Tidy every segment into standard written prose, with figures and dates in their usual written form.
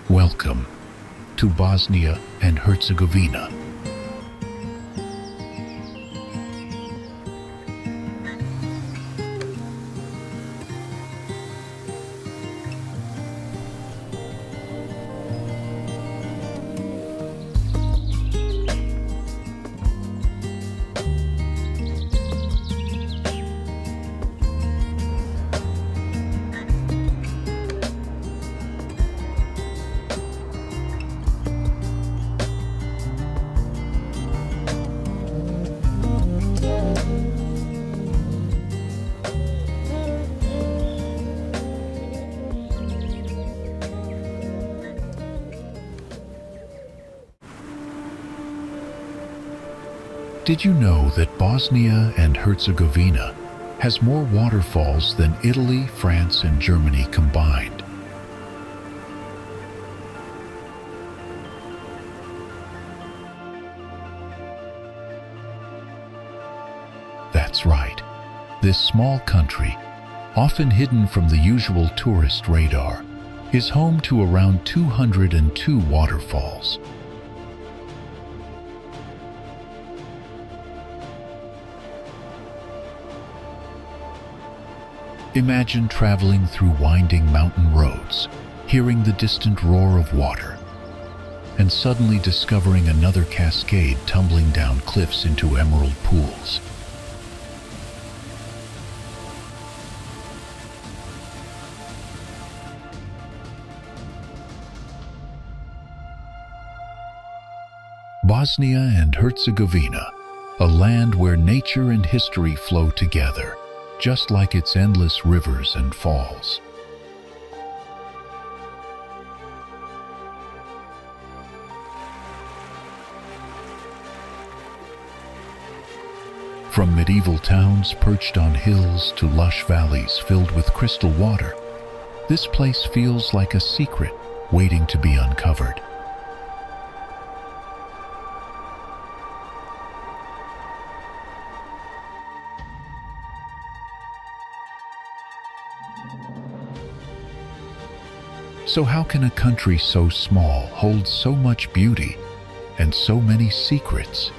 Welcome to Bosnia and Herzegovina. Did you know that Bosnia and Herzegovina has more waterfalls than Italy, France, and Germany combined? That's right. This small country, often hidden from the usual tourist radar, is home to around 202 waterfalls. Imagine traveling through winding mountain roads, hearing the distant roar of water, and suddenly discovering another cascade tumbling down cliffs into emerald pools. Bosnia and Herzegovina, a land where nature and history flow together, just like its endless rivers and falls. From medieval towns perched on hills to lush valleys filled with crystal water, this place feels like a secret waiting to be uncovered. So how can a country so small hold so much beauty and so many secrets?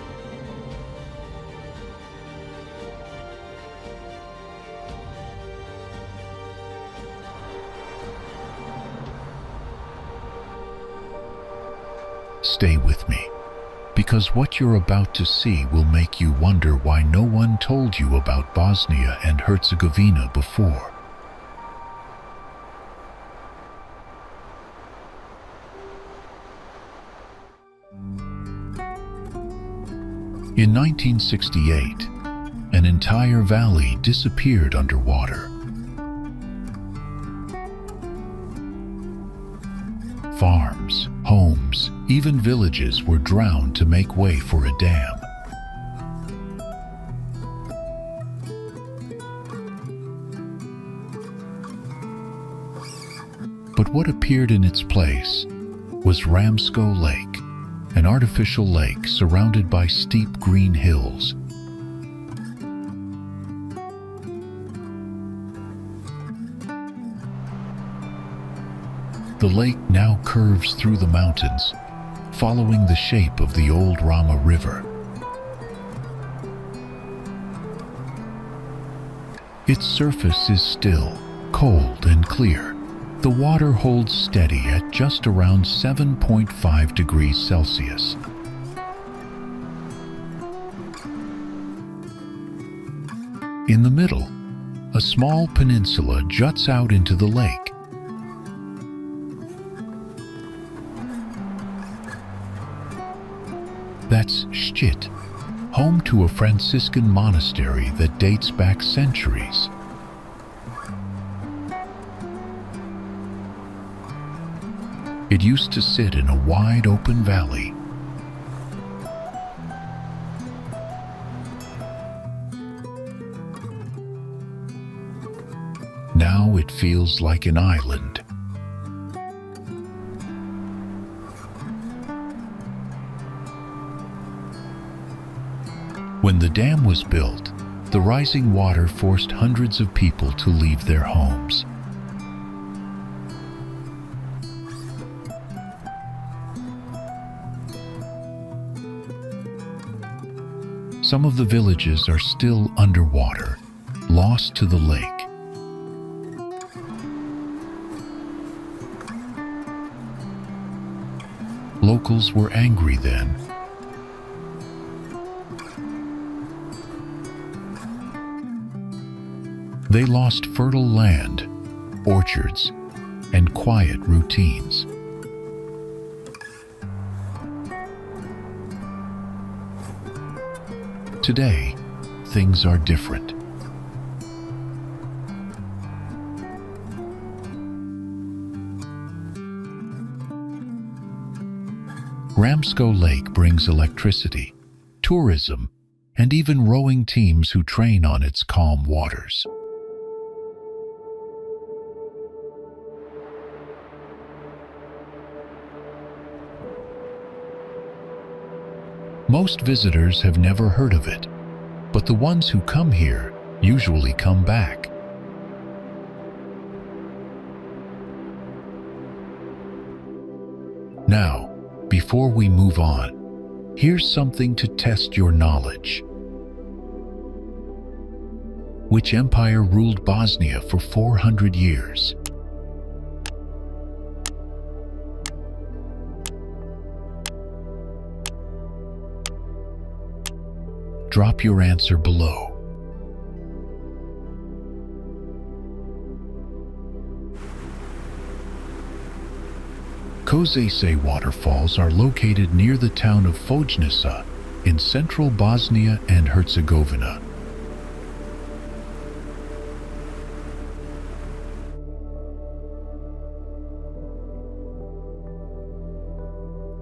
Stay with me, because what you're about to see will make you wonder why no one told you about Bosnia and Herzegovina before. In 1968, an entire valley disappeared underwater. Farms, homes, even villages were drowned to make way for a dam. But what appeared in its place was Ramsko Lake, an artificial lake surrounded by steep green hills. The lake now curves through the mountains, following the shape of the old Rama River. Its surface is still, cold and clear. The water holds steady at just around 7.5 degrees Celsius. In the middle, a small peninsula juts out into the lake. That's Ščit, home to a Franciscan monastery that dates back centuries. It used to sit in a wide open valley. Now it feels like an island. When the dam was built, the rising water forced hundreds of people to leave their homes. Some of the villages are still underwater, lost to the lake. Locals were angry then. They lost fertile land, orchards, and quiet routines. Today, things are different. Ramsko Lake brings electricity, tourism, and even rowing teams who train on its calm waters. Most visitors have never heard of it, but the ones who come here usually come back. Now, before we move on, here's something to test your knowledge. Which empire ruled Bosnia for 400 years? Drop your answer below. Kozice waterfalls are located near the town of Počitelj in central Bosnia and Herzegovina.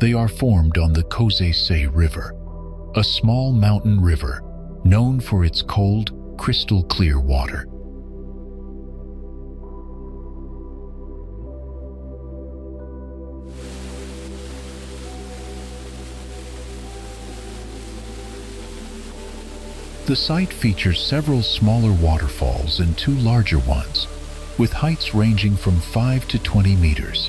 They are formed on the Kozice River, a small mountain river known for its cold, crystal-clear water. The site features several smaller waterfalls and 2 larger ones, with heights ranging from 5 to 20 meters.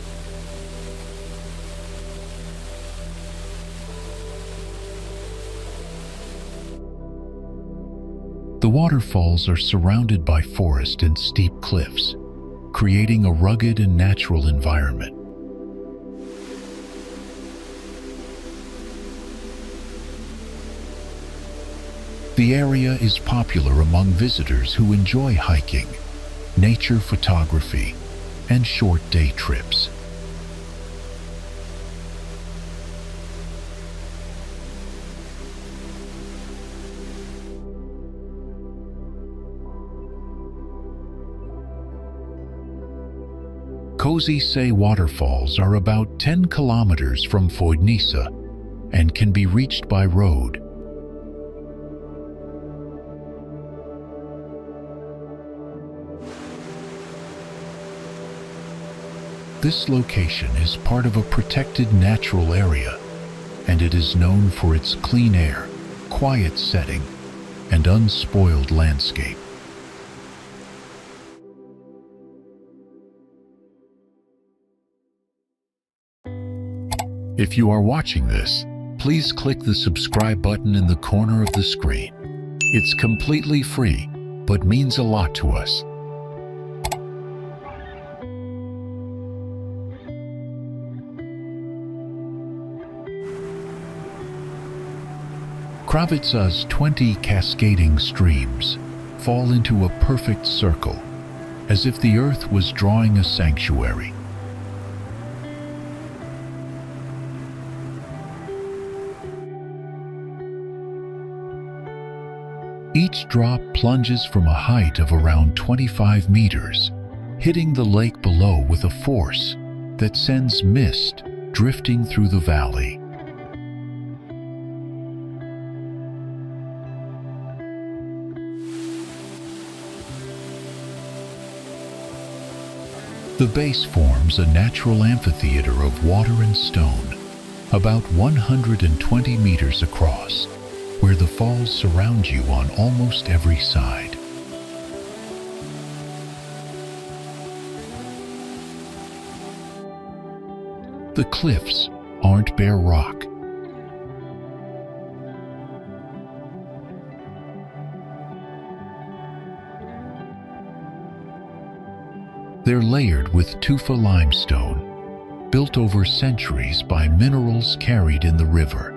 The waterfalls are surrounded by forest and steep cliffs, creating a rugged and natural environment. The area is popular among visitors who enjoy hiking, nature photography, and short day trips. Kozice waterfalls are about 10 kilometers from Počitelj and can be reached by road. This location is part of a protected natural area, and it is known for its clean air, quiet setting, and unspoiled landscape. If you are watching this, please click the subscribe button in the corner of the screen. It's completely free, but means a lot to us. Kravica's 20 cascading streams fall into a perfect circle, as if the earth was drawing a sanctuary. Each drop plunges from a height of around 25 meters, hitting the lake below with a force that sends mist drifting through the valley. The base forms a natural amphitheater of water and stone, about 120 meters across, where the falls surround you on almost every side. The cliffs aren't bare rock. layered with tufa limestone, built over centuries by minerals carried in the river.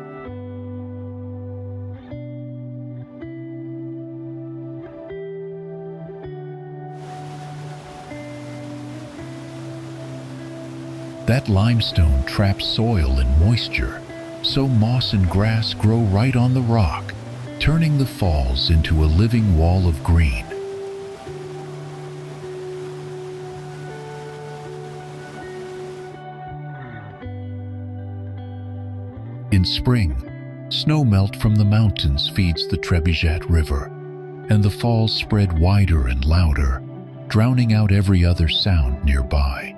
That limestone traps soil and moisture, so moss and grass grow right on the rock, turning the falls into a living wall of green. In spring, snowmelt from the mountains feeds the Trebinje River, and the falls spread wider and louder, drowning out every other sound nearby.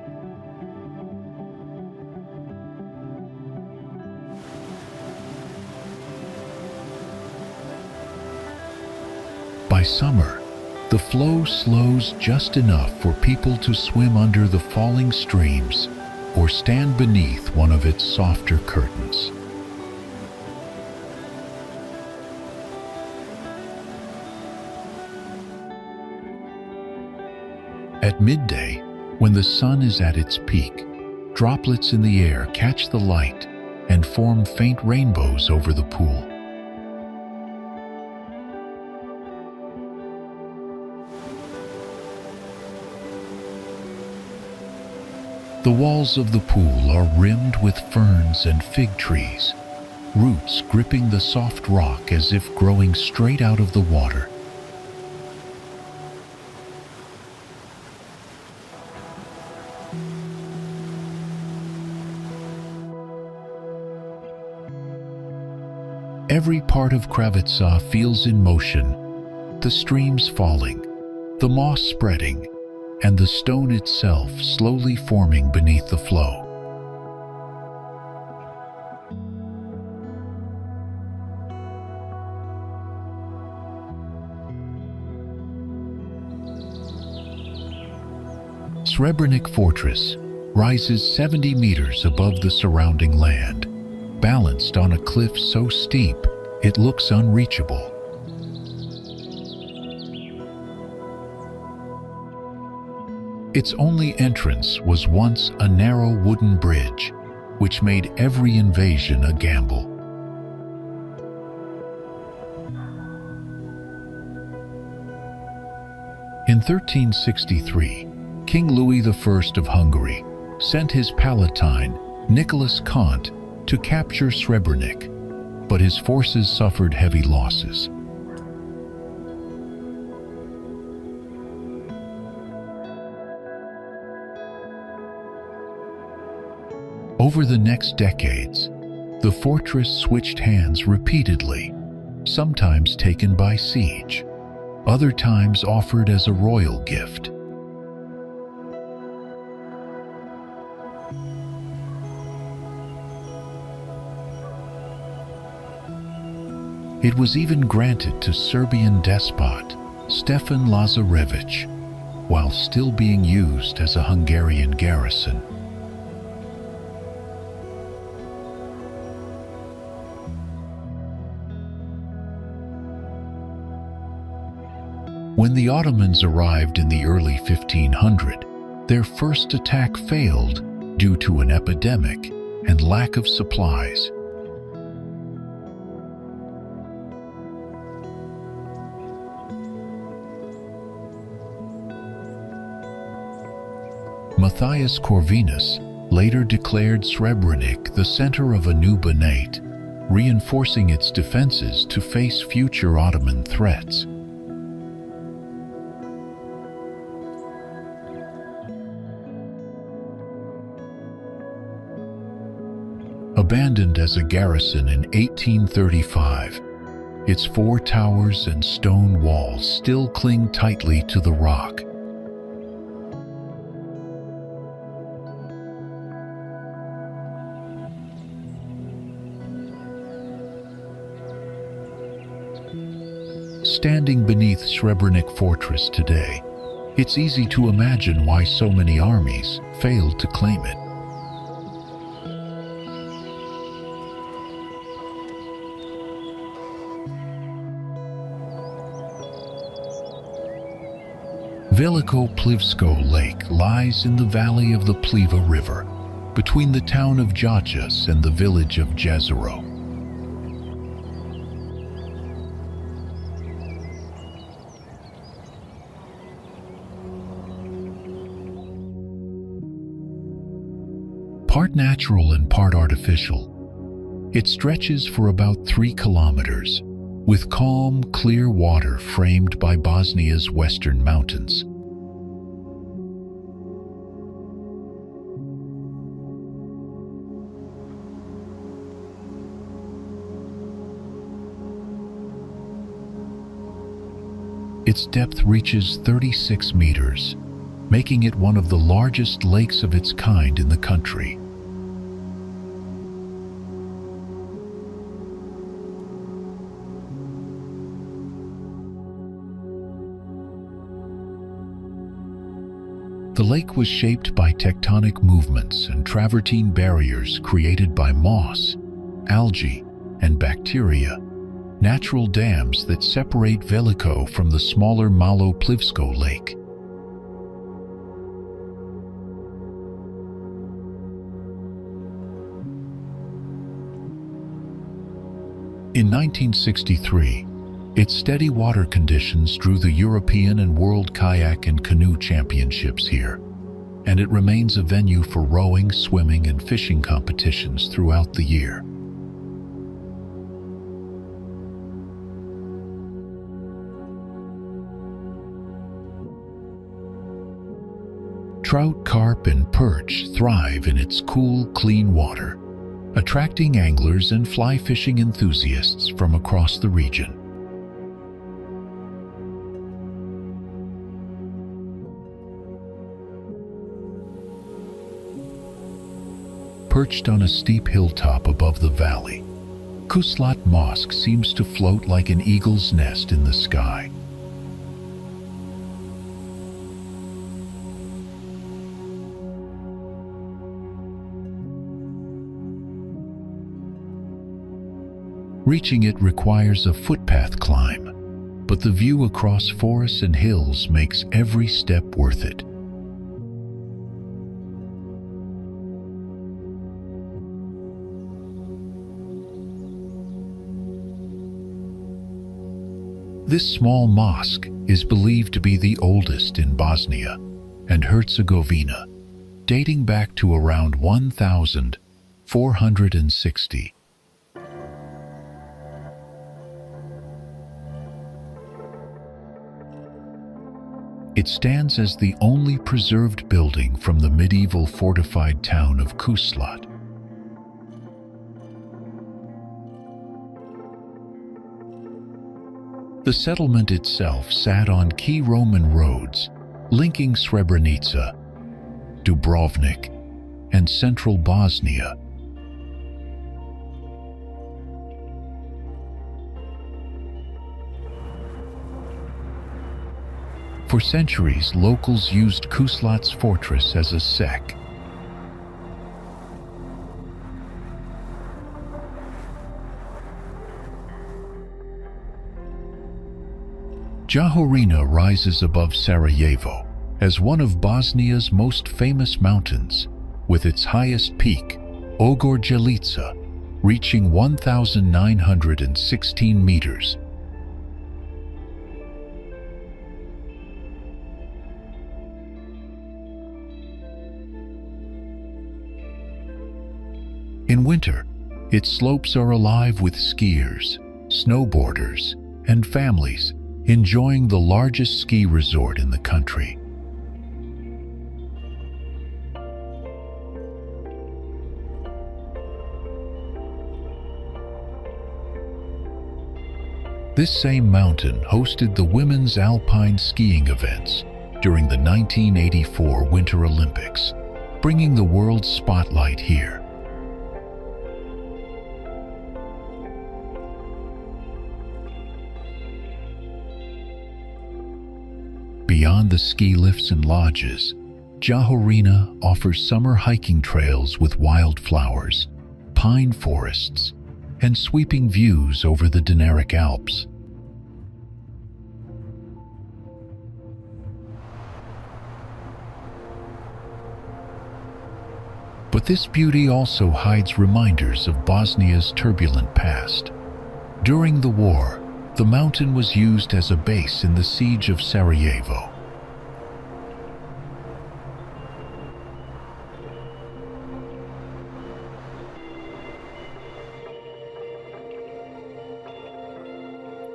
By summer, the flow slows just enough for people to swim under the falling streams or stand beneath one of its softer curtains. At midday, when the sun is at its peak, droplets in the air catch the light and form faint rainbows over the pool. The walls of the pool are rimmed with ferns and fig trees, roots gripping the soft rock as if growing straight out of the water. Every part of Kravica feels in motion, the streams falling, the moss spreading, and the stone itself slowly forming beneath the flow. Srebrenik Fortress rises 70 meters above the surrounding land, balanced on a cliff so steep it looks unreachable. Its only entrance was once a narrow wooden bridge, which made every invasion a gamble. In 1363, King Louis I of Hungary sent his Palatine, Nicholas Kant, to capture Srebrenik, but his forces suffered heavy losses. Over the next decades, the fortress switched hands repeatedly, sometimes taken by siege, other times offered as a royal gift. It was even granted to Serbian despot Stefan Lazarevich, while still being used as a Hungarian garrison. When the Ottomans arrived in the early 1500s, their first attack failed due to an epidemic and lack of supplies. Matthias Corvinus later declared Srebrenik the center of a new Banate, reinforcing its defenses to face future Ottoman threats. Abandoned as a garrison in 1835, its 4 towers and stone walls still cling tightly to the rock. Standing beneath Srebrenik Fortress today, it's easy to imagine why so many armies failed to claim it. Veliko Lake lies in the valley of the Pliva River, between the town of Jajce and the village of Jezero. Part natural and part artificial, it stretches for about 3 kilometers, with calm, clear water framed by Bosnia's western mountains. Its depth reaches 36 meters, making it one of the largest lakes of its kind in the country. The lake was shaped by tectonic movements and travertine barriers created by moss, algae, and bacteria, natural dams that separate Veliko from the smaller Malo-Plivsko Lake. In 1963, its steady water conditions drew the European and World Kayak and Canoe Championships here, and it remains a venue for rowing, swimming, and fishing competitions throughout the year. Trout, carp, and perch thrive in its cool, clean water, attracting anglers and fly fishing enthusiasts from across the region. Perched on a steep hilltop above the valley, Kuslat Mosque seems to float like an eagle's nest in the sky. Reaching it requires a footpath climb, but the view across forests and hills makes every step worth it. This small mosque is believed to be the oldest in Bosnia and Herzegovina, dating back to around 1460. It stands as the only preserved building from the medieval fortified town of Kuslat. The settlement itself sat on key Roman roads linking Srebrenica, Dubrovnik, and central Bosnia. For centuries, locals used Kuslat's fortress as a sec. Jahorina rises above Sarajevo as one of Bosnia's most famous mountains, with its highest peak, Ogor Jelica, reaching 1,916 meters. In winter, its slopes are alive with skiers, snowboarders, and families enjoying the largest ski resort in the country. This same mountain hosted the women's alpine skiing events during the 1984 Winter Olympics, bringing the world's spotlight here. Beyond the ski lifts and lodges, Jahorina offers summer hiking trails with wildflowers, pine forests, and sweeping views over the Dinaric Alps. But this beauty also hides reminders of Bosnia's turbulent past. During the war, the mountain was used as a base in the siege of Sarajevo.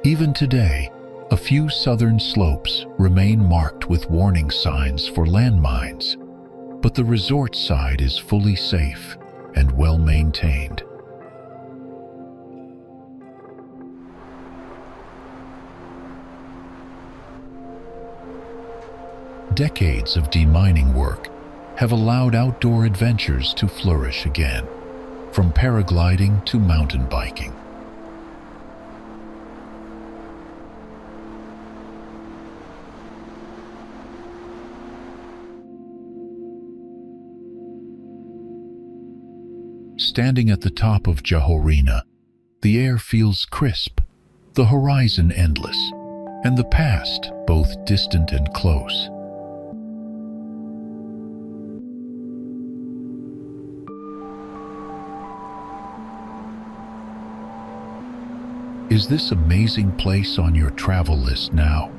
Even today, a few southern slopes remain marked with warning signs for landmines, but the resort side is fully safe and well maintained. Decades of demining work have allowed outdoor adventures to flourish again, from paragliding to mountain biking. Standing at the top of Jahorina, the air feels crisp, the horizon endless, and the past both distant and close. Is this amazing place on your travel list now?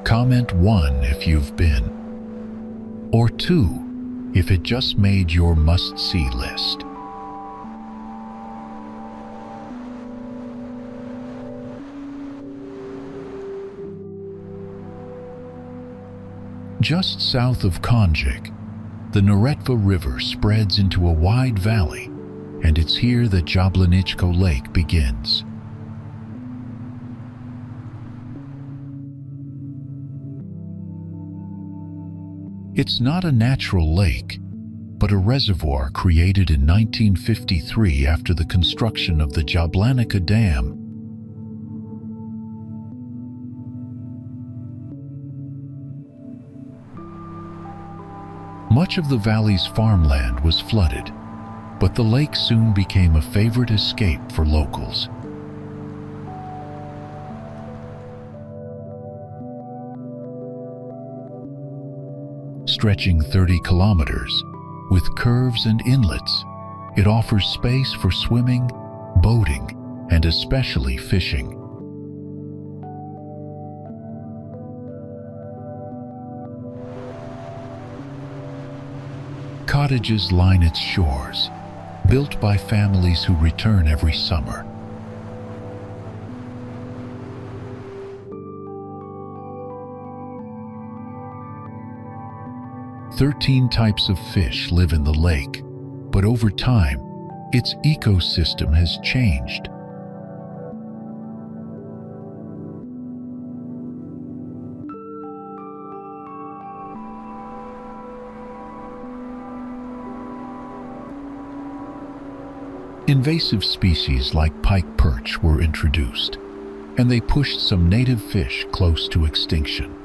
Comment 1 if you've been, or 2 if it just made your must-see list. Just south of Konjic, the Neretva River spreads into a wide valley, and it's here that Jablanicko Lake begins. It's not a natural lake, but a reservoir created in 1953 after the construction of the Jablanicko Dam. Much of the valley's farmland was flooded, but the lake soon became a favorite escape for locals. Stretching 30 kilometers, with curves and inlets, it offers space for swimming, boating, and especially fishing. Cottages line its shores, built by families who return every summer. Thirteen types of fish live in the lake, but over time, its ecosystem has changed. Invasive species like pike perch were introduced, and they pushed some native fish close to extinction.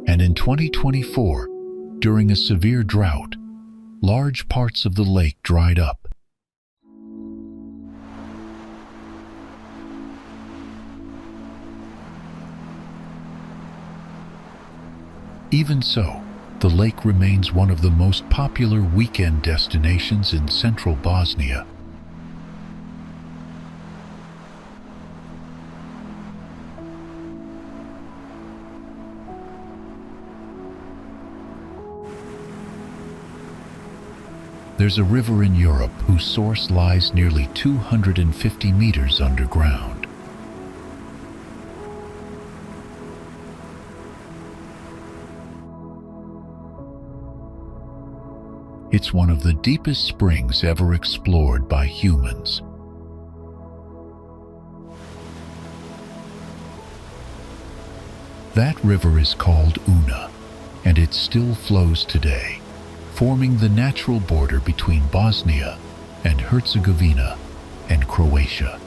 And in 2024, during a severe drought, large parts of the lake dried up. Even so, the lake remains one of the most popular weekend destinations in central Bosnia. There's a river in Europe whose source lies nearly 250 meters underground. It's one of the deepest springs ever explored by humans. That river is called Una, and it still flows today, forming the natural border between Bosnia and Herzegovina and Croatia.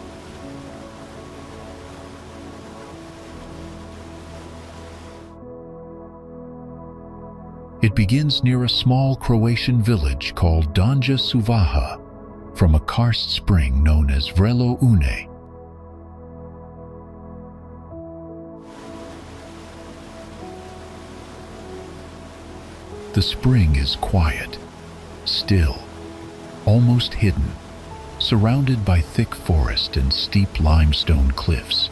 It begins near a small Croatian village called Donja Suvaha, from a karst spring known as Vrelo Une. The spring is quiet, still, almost hidden, surrounded by thick forest and steep limestone cliffs.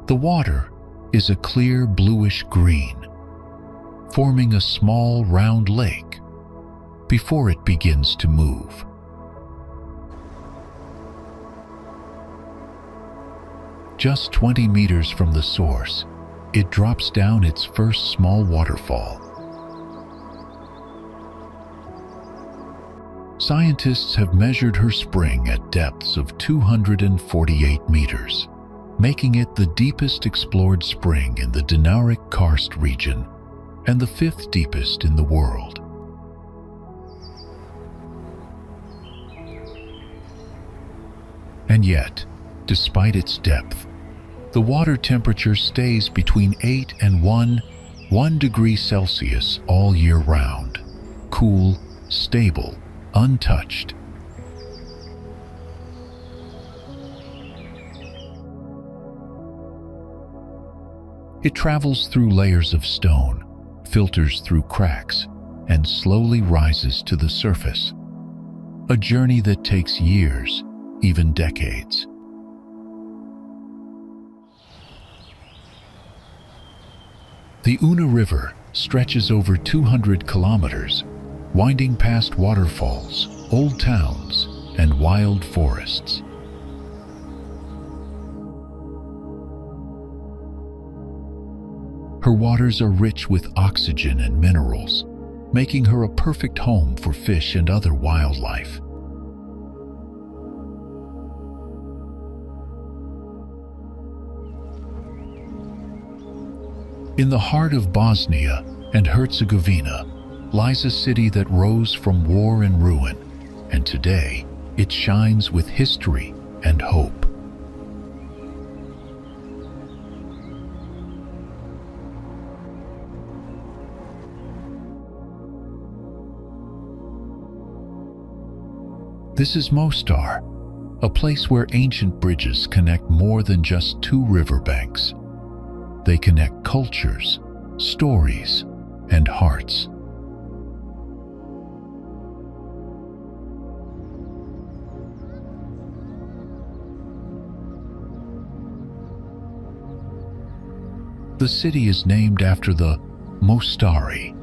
The water is a clear bluish green, forming a small round lake before it begins to move. Just 20 meters from the source, it drops down its first small waterfall. Scientists have measured her spring at depths of 248 meters, making it the deepest explored spring in the Dinaric Karst region and the 5th deepest in the world. And yet, despite its depth, the water temperature stays between 8 and 1 degree Celsius all year round, cool, stable, untouched. It travels through layers of stone, filters through cracks, and slowly rises to the surface. A journey that takes years, even decades. The Una River stretches over 200 kilometers, winding past waterfalls, old towns, and wild forests. Her waters are rich with oxygen and minerals, making her a perfect home for fish and other wildlife. In the heart of Bosnia and Herzegovina lies a city that rose from war and ruin, and today it shines with history and hope. This is Mostar, a place where ancient bridges connect more than just two riverbanks. They connect cultures, stories, and hearts. The city is named after the Mostari,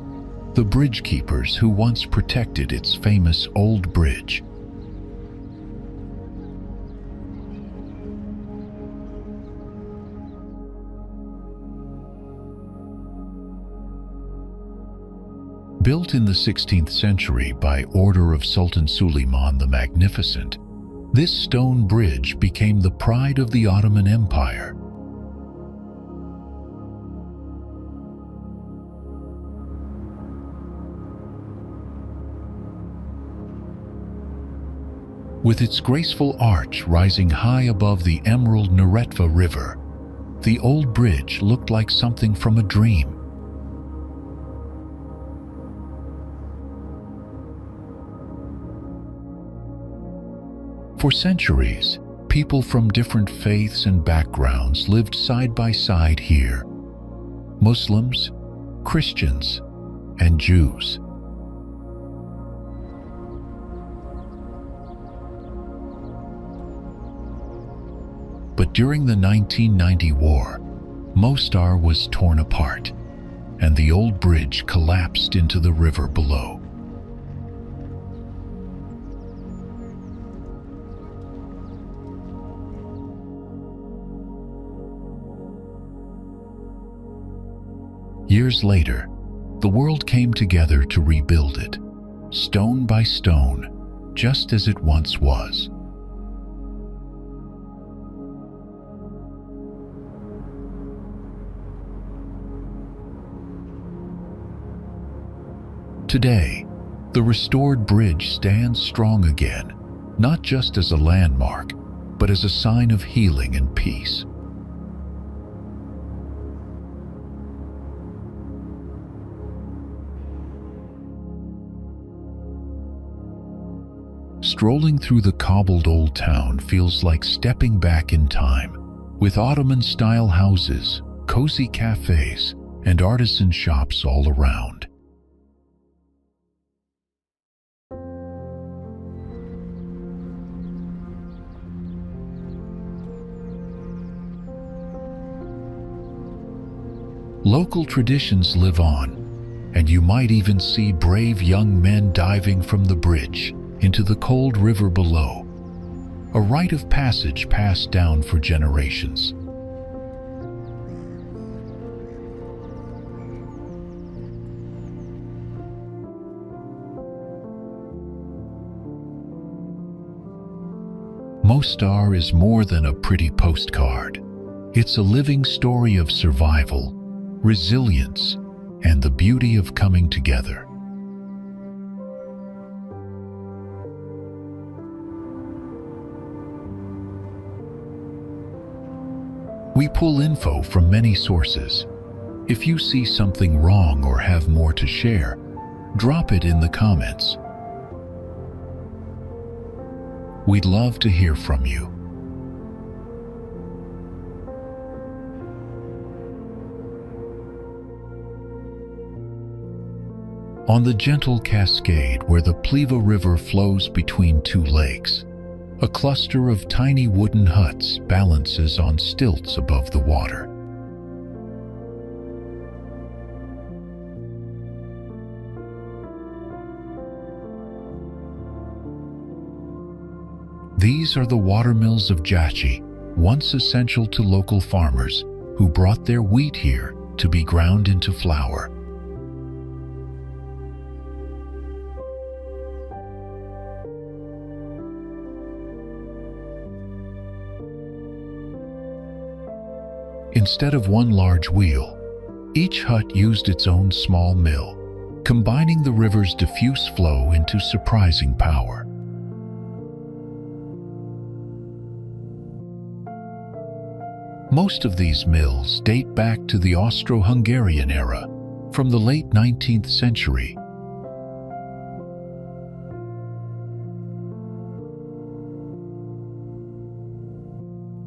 the bridge keepers who once protected its famous old bridge. Built in the 16th century by order of Sultan Suleiman the Magnificent, this stone bridge became the pride of the Ottoman Empire. With its graceful arch rising high above the emerald Neretva River, the old bridge looked like something from a dream. For centuries, people from different faiths and backgrounds lived side by side here. Muslims, Christians, and Jews. But during the 1990 war, Mostar was torn apart, and the old bridge collapsed into the river below. Years later, the world came together to rebuild it, stone by stone, just as it once was. Today, the restored bridge stands strong again, not just as a landmark, but as a sign of healing and peace. Strolling through the cobbled old town feels like stepping back in time, with Ottoman-style houses, cozy cafes, and artisan shops all around. Local traditions live on, and you might even see brave young men diving from the bridge into the cold river below, a rite of passage passed down for generations. Mostar is more than a pretty postcard. It's a living story of survival, resilience, and the beauty of coming together. We pull info from many sources. If you see something wrong or have more to share, drop it in the comments. We'd love to hear from you. On the gentle cascade where the Pliva River flows between two lakes, a cluster of tiny wooden huts balances on stilts above the water. These are the Watermills of Jajce, once essential to local farmers who brought their wheat here to be ground into flour. Instead of one large wheel, each hut used its own small mill, combining the river's diffuse flow into surprising power. Most of these mills date back to the Austro-Hungarian era, from the late 19th century.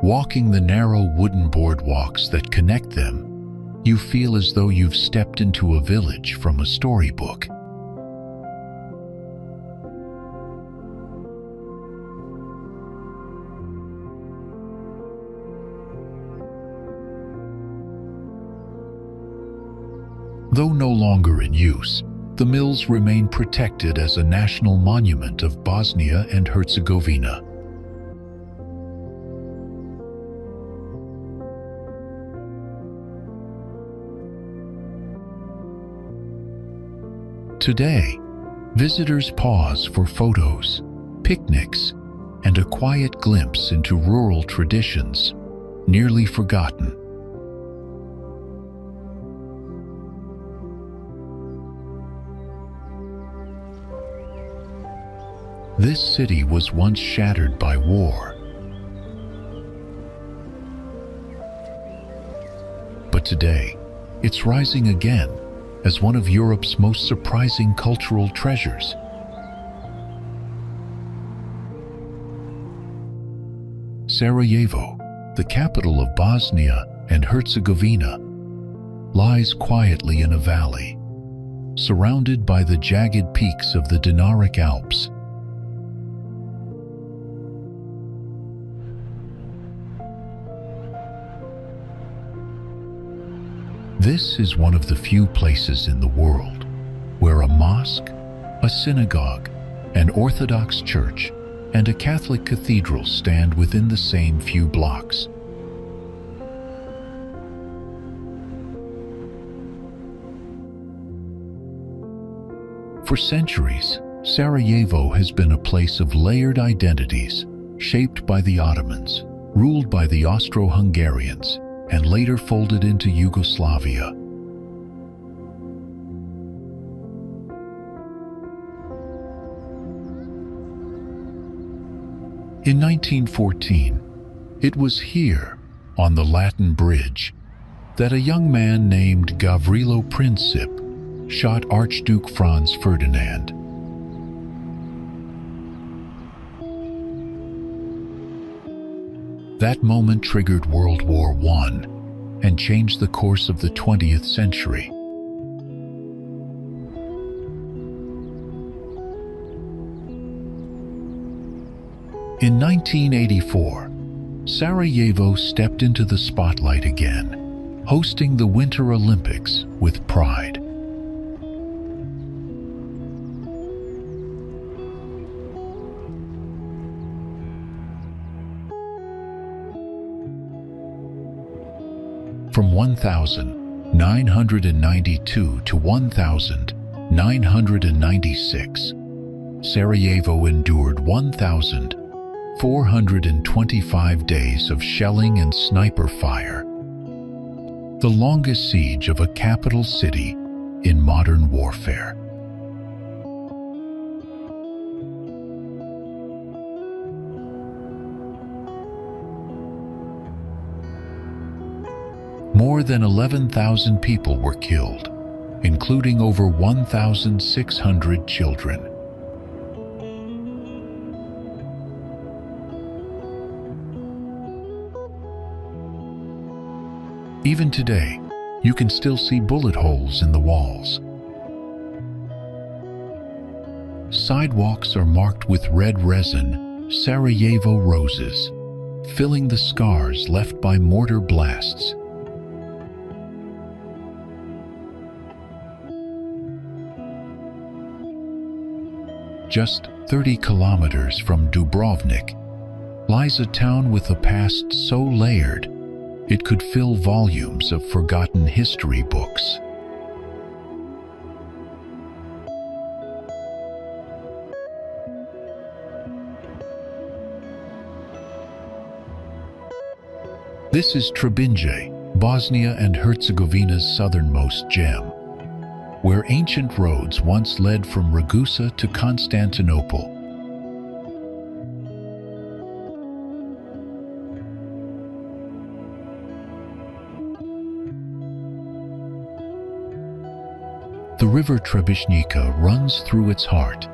Walking the narrow wooden boardwalks that connect them, you feel as though you've stepped into a village from a storybook. Though no longer in use, the mills remain protected as a national monument of Bosnia and Herzegovina. Today, visitors pause for photos, picnics, and a quiet glimpse into rural traditions, nearly forgotten. This city was once shattered by war. But today, it's rising again as one of Europe's most surprising cultural treasures. Sarajevo, the capital of Bosnia and Herzegovina, lies quietly in a valley, surrounded by the jagged peaks of the Dinaric Alps. This is one of the few places in the world where a mosque, a synagogue, an Orthodox church, and a Catholic cathedral stand within the same few blocks. For centuries, Sarajevo has been a place of layered identities, shaped by the Ottomans, ruled by the Austro-Hungarians, and later folded into Yugoslavia. In 1914, it was here, on the Latin Bridge, that a young man named Gavrilo Princip shot Archduke Franz Ferdinand. That moment triggered World War I and changed the course of the 20th century. In 1984, Sarajevo stepped into the spotlight again, hosting the Winter Olympics with pride. From 1992 to 1996, Sarajevo endured 1,425 days of shelling and sniper fire, the longest siege of a capital city in modern warfare. More than 11,000 people were killed, including over 1,600 children. Even today, you can still see bullet holes in the walls. Sidewalks are marked with red resin, Sarajevo roses, filling the scars left by mortar blasts. Just 30 kilometers from Dubrovnik lies a town with a past so layered it could fill volumes of forgotten history books. This is Trebinje, Bosnia and Herzegovina's southernmost gem, where ancient roads once led from Ragusa to Constantinople. The river Trebišnjica runs through its heart,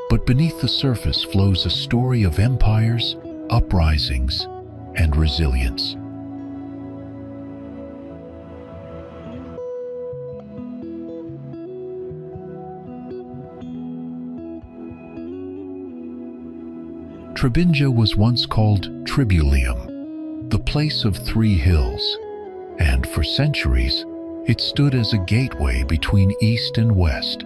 but beneath the surface flows a story of empires, uprisings, and resilience. Trebinje was once called Tribulium, the place of three hills, and for centuries it stood as a gateway between east and west.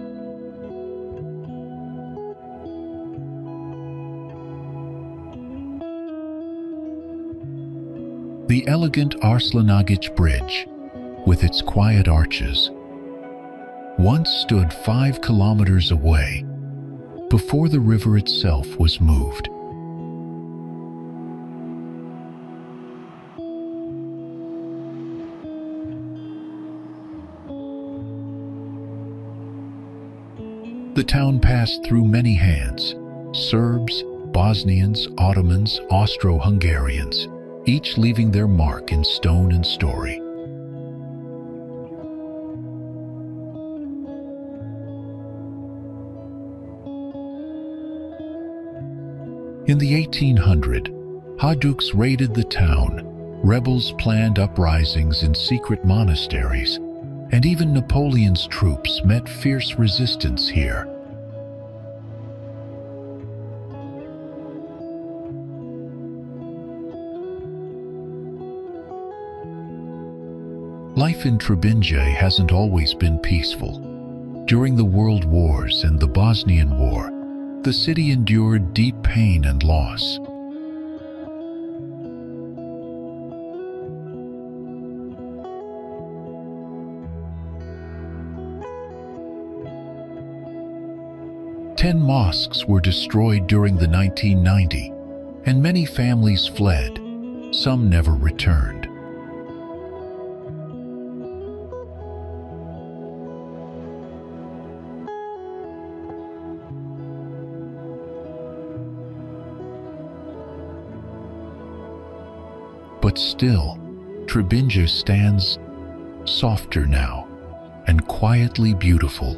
The elegant Arslanagić Bridge, with its quiet arches, once stood 5 kilometers away before the river itself was moved. The town passed through many hands: Serbs, Bosnians, Ottomans, Austro-Hungarians, each leaving their mark in stone and story. In the 1800s, Hajduk raided the town, rebels planned uprisings in secret monasteries, and even Napoleon's troops met fierce resistance here. Life in Trebinje hasn't always been peaceful. During the World Wars and the Bosnian War, the city endured deep pain and loss. Ten mosques were destroyed during the 1990s, and many families fled. Some never returned. But still, Trebinje stands softer now and quietly beautiful.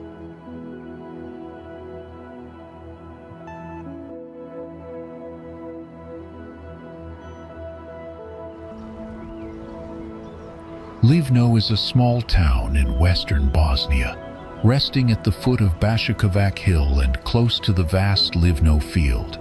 Livno is a small town in western Bosnia, resting at the foot of Baškovac Hill and close to the vast Livno field.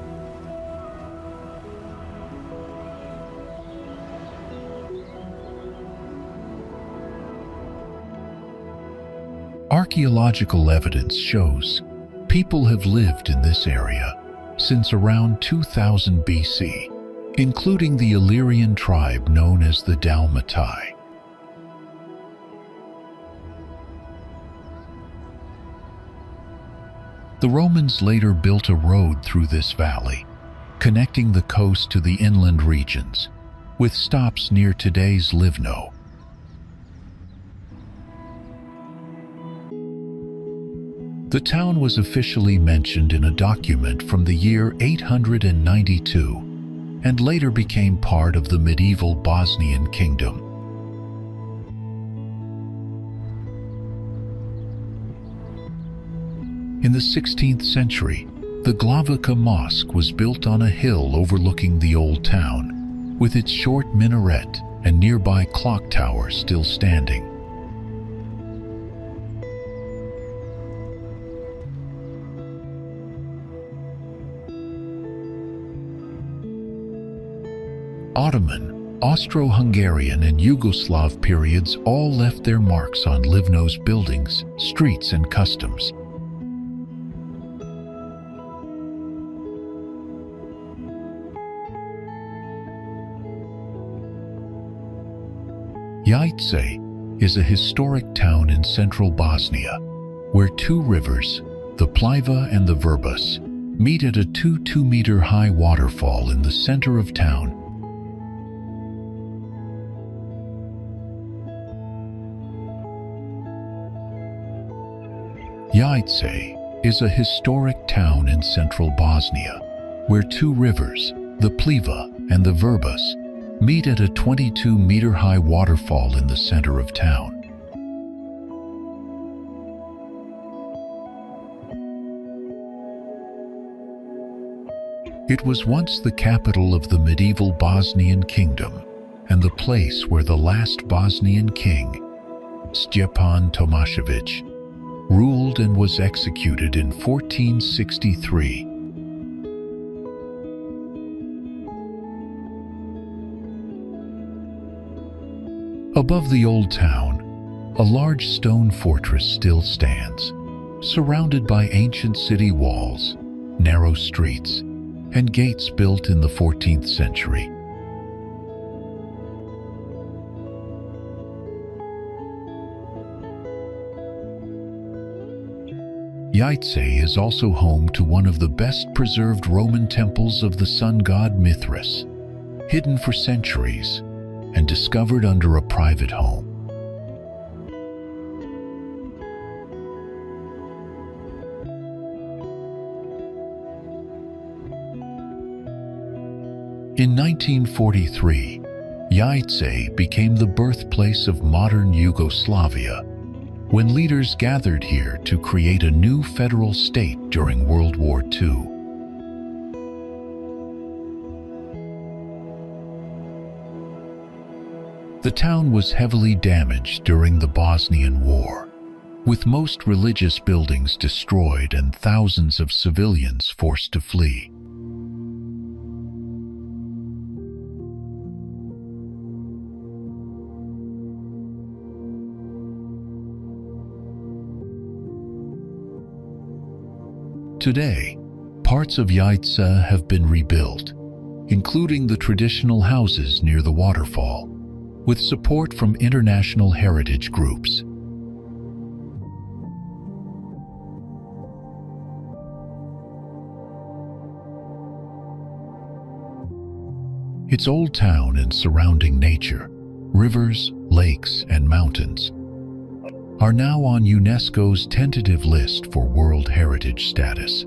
Archaeological evidence shows people have lived in this area since around 2000 BC, including the Illyrian tribe known as the Dalmatai. The Romans later built a road through this valley, connecting the coast to the inland regions, with stops near today's Livno. The town was officially mentioned in a document from the year 892 and later became part of the medieval Bosnian kingdom. In the 16th century, the Kravica Mosque was built on a hill overlooking the old town, with its short minaret and nearby clock tower still standing. Ottoman, Austro-Hungarian and Yugoslav periods all left their marks on Livno's buildings, streets and customs. Jajce is a historic town in central Bosnia, where two rivers, the Pliva and the Vrbas, meet at a 2-meter-high waterfall in the center of town. Jajce is a historic town in central Bosnia, where two rivers, the Pliva and the Vrbas, meet at a 22-meter-high waterfall in the center of town. It was once the capital of the medieval Bosnian kingdom and the place where the last Bosnian king, Stjepan Tomašević, ruled and was executed in 1463. Above the old town, a large stone fortress still stands, surrounded by ancient city walls, narrow streets, and gates built in the 14th century. Jajce is also home to one of the best preserved Roman temples of the sun god Mithras, hidden for centuries and discovered under a private home. In 1943, Jajce became the birthplace of modern Yugoslavia, when leaders gathered here to create a new federal state during World War II. The town was heavily damaged during the Bosnian War, with most religious buildings destroyed and thousands of civilians forced to flee. Today, parts of Jajce have been rebuilt, including the traditional houses near the waterfall, with support from international heritage groups. Its old town and surrounding nature, rivers, lakes, and mountains, are now on UNESCO's tentative list for World Heritage status.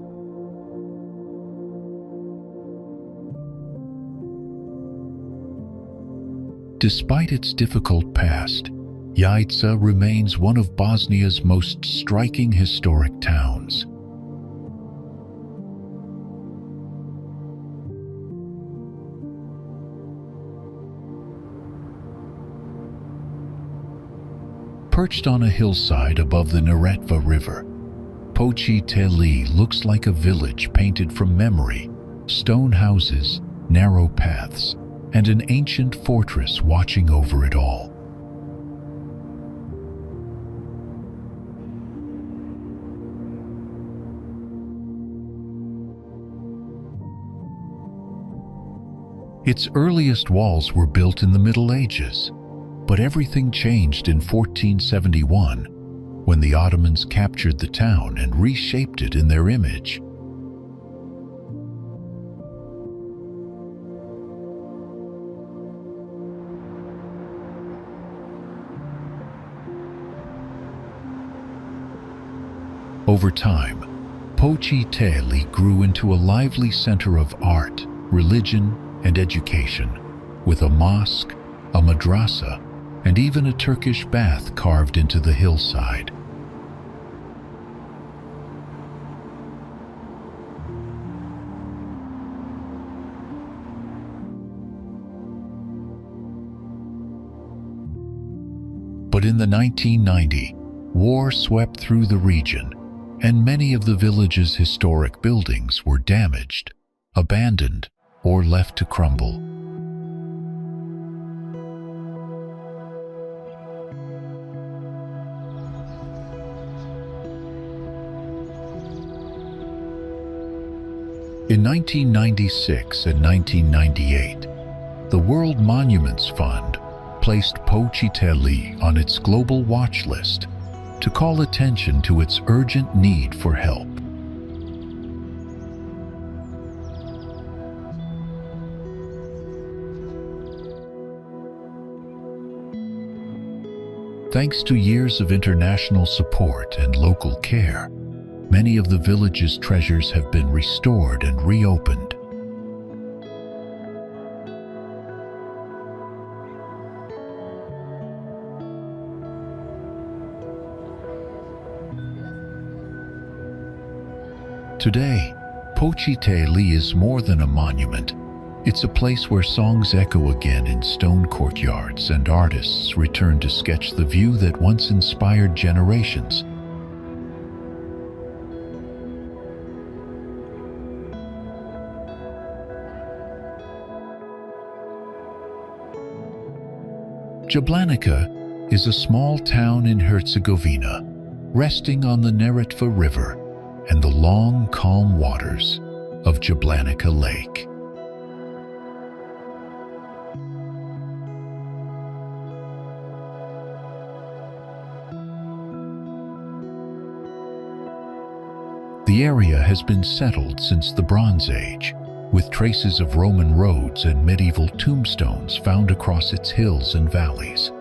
Despite its difficult past, Jajce remains one of Bosnia's most striking historic towns. Perched on a hillside above the Neretva River, Počitelj looks like a village painted from memory, stone houses, narrow paths, and an ancient fortress watching over it all. Its earliest walls were built in the Middle Ages, but everything changed in 1471 when the Ottomans captured the town and reshaped it in their image. Over time, Počitelj grew into a lively center of art, religion, and education, with a mosque, a madrasa, and even a Turkish bath carved into the hillside. But in the 1990s, war swept through the region, and many of the village's historic buildings were damaged, abandoned, or left to crumble. In 1996 and 1998, the World Monuments Fund placed Počitelj on its global watch list to call attention to its urgent need for help. Thanks to years of international support and local care, many of the village's treasures have been restored and reopened. Today, Počitelj is more than a monument. It's a place where songs echo again in stone courtyards and artists return to sketch the view that once inspired generations. Jablanicko is a small town in Herzegovina, resting on the Neretva River and the long, calm waters of Jablanicko Lake. The area has been settled since the Bronze Age, with traces of Roman roads and medieval tombstones found across its hills and valleys.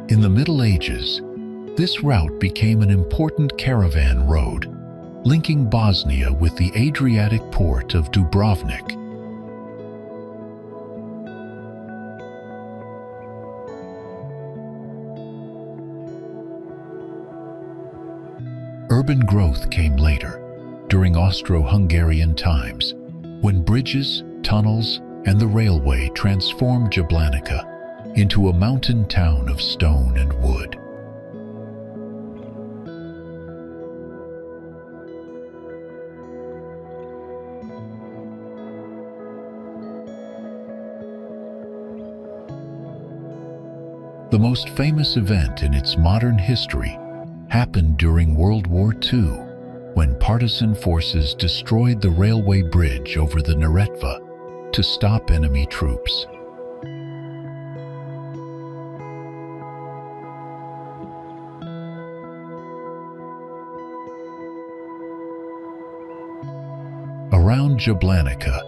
In the Middle Ages, this route became an important caravan road, linking Bosnia with the Adriatic port of Dubrovnik. Urban growth came later, during Austro-Hungarian times, when bridges, tunnels, and the railway transformed Jablanicko into a mountain town of stone and wood. The most famous event in its modern history happened during World War II, when partisan forces destroyed the railway bridge over the Neretva to stop enemy troops. Around Jablanicko,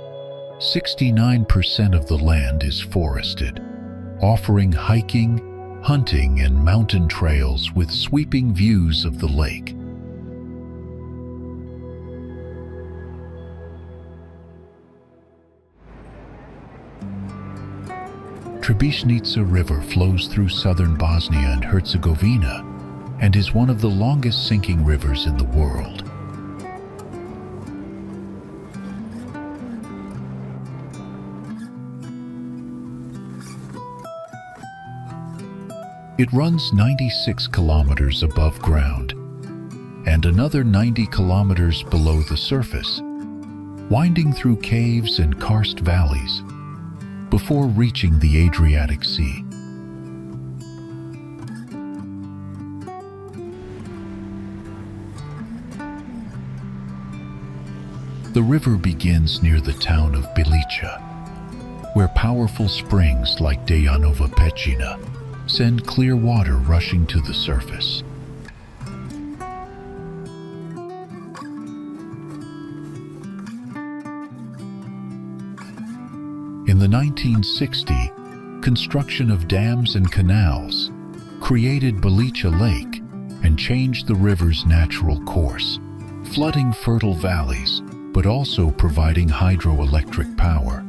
69% of the land is forested, offering hiking, hunting, and mountain trails with sweeping views of the lake. Trebišnjica River flows through southern Bosnia and Herzegovina and is one of the longest sinking rivers in the world, It runs 96 kilometers above ground and another 90 kilometers below the surface, winding through caves and karst valleys before reaching the Adriatic Sea. The river begins near the town of Bilica, where powerful springs like Dejanova Pećina send clear water rushing to the surface. In the 1960s, construction of dams and canals created Bilica Lake and changed the river's natural course, flooding fertile valleys, but also providing hydroelectric power.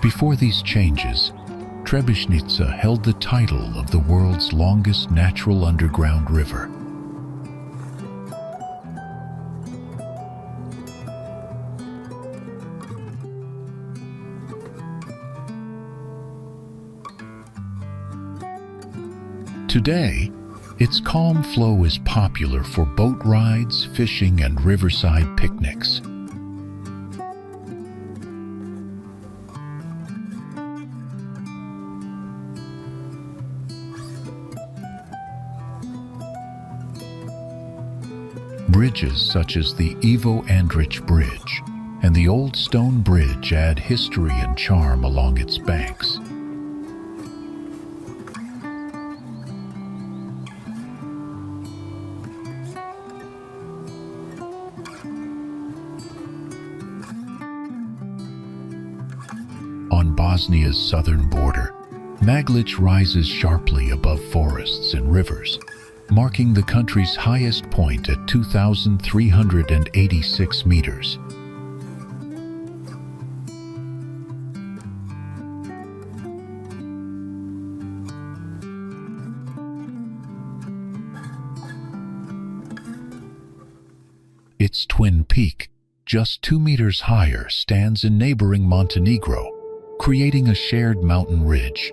Before these changes, Trebišnjica held the title of the world's longest natural underground river. Today, its calm flow is popular for boat rides, fishing, and riverside picnics. Bridges such as the Ivo Andrić Bridge and the Old Stone Bridge add history and charm along its banks. On Bosnia's southern border, Maglić rises sharply above forests and rivers, marking the country's highest point at 2,386 meters. Its twin peak, just 2 meters higher, stands in neighboring Montenegro, creating a shared mountain ridge.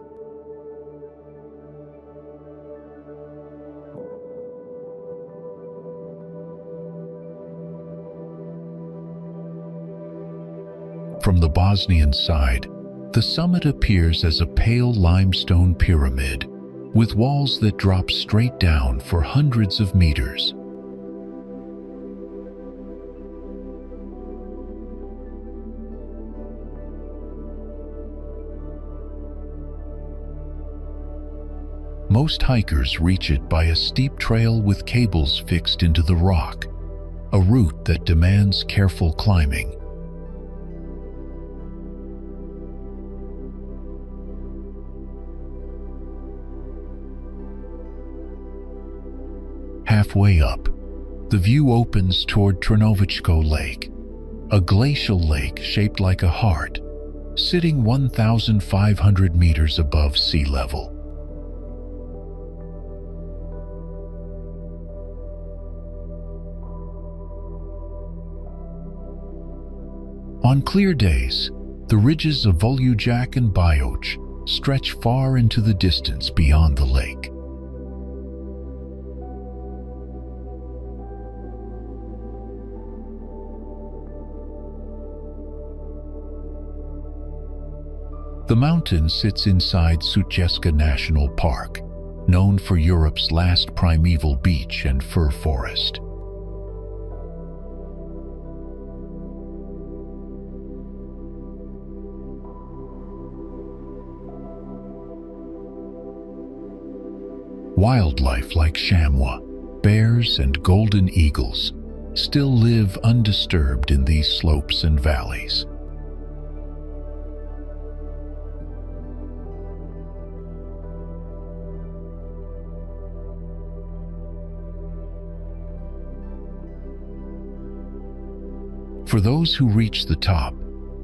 From the Bosnian side, the summit appears as a pale limestone pyramid, with walls that drop straight down for hundreds of meters. Most hikers reach it by a steep trail with cables fixed into the rock, a route that demands careful climbing. Halfway up, the view opens toward Trnovićko Lake, a glacial lake shaped like a heart, sitting 1,500 meters above sea level. On clear days, the ridges of Volujac and Bioch stretch far into the distance beyond the lake. The mountain sits inside Suceska National Park, known for Europe's last primeval beach and fir forest. Wildlife like chamois, bears, and golden eagles still live undisturbed in these slopes and valleys. For those who reach the top,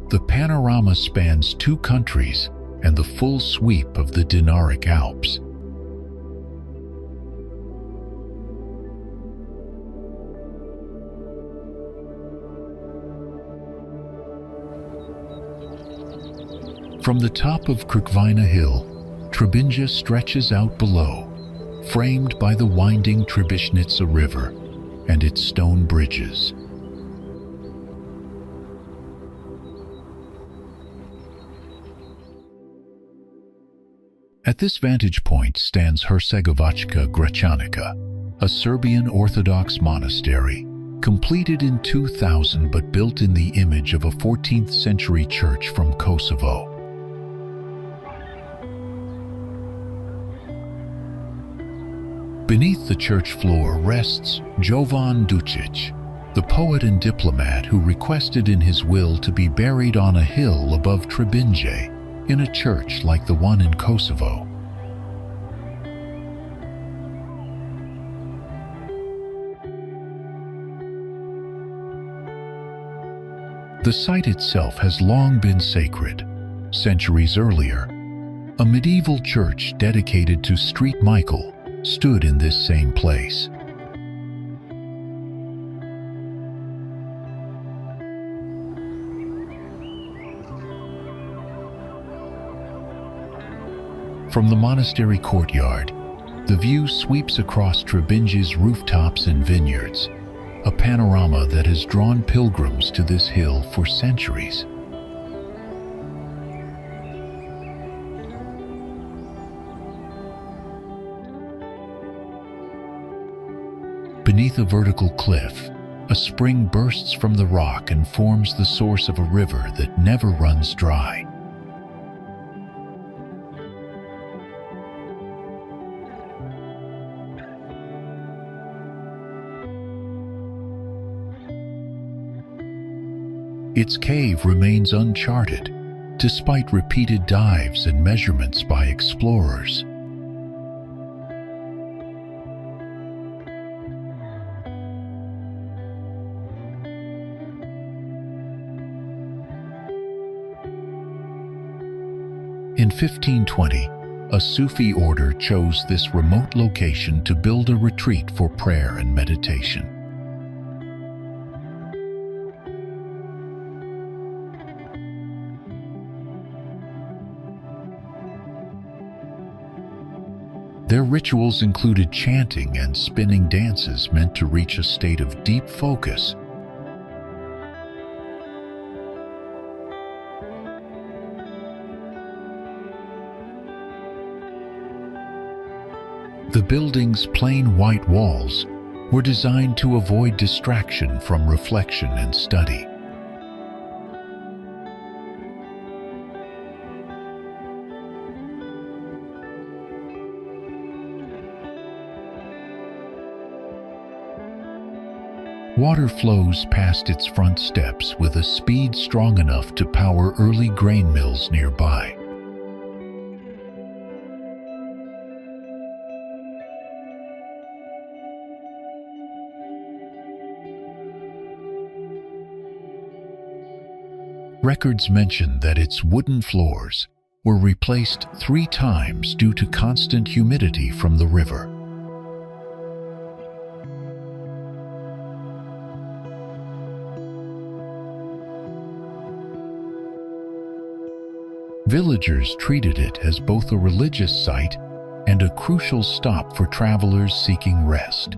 the panorama spans 2 countries and the full sweep of the Dinaric Alps. From the top of Krkvina Hill, Trebinje stretches out below, framed by the winding Trebišnjica River and its stone bridges. At this vantage point stands Hercegovačka Gračanica, a Serbian Orthodox monastery, completed in 2000 but built in the image of a 14th century church from Kosovo. Beneath the church floor rests Jovan Dučić, the poet and diplomat who requested in his will to be buried on a hill above Trebinje, in a church like the one in Kosovo. The site itself has long been sacred. Centuries earlier, a medieval church dedicated to St. Michael stood in this same place. From the monastery courtyard, the view sweeps across Trebinje's rooftops and vineyards, a panorama that has drawn pilgrims to this hill for centuries. Beneath a vertical cliff, a spring bursts from the rock and forms the source of a river that never runs dry. Its cave remains uncharted, despite repeated dives and measurements by explorers. In 1520, a Sufi order chose this remote location to build a retreat for prayer and meditation. Their rituals included chanting and spinning dances meant to reach a state of deep focus. The building's plain white walls were designed to avoid distraction from reflection and study. Water flows past its front steps with a speed strong enough to power early grain mills nearby. Records mention that its wooden floors were replaced 3 times due to constant humidity from the river. Villagers treated it as both a religious site and a crucial stop for travelers seeking rest.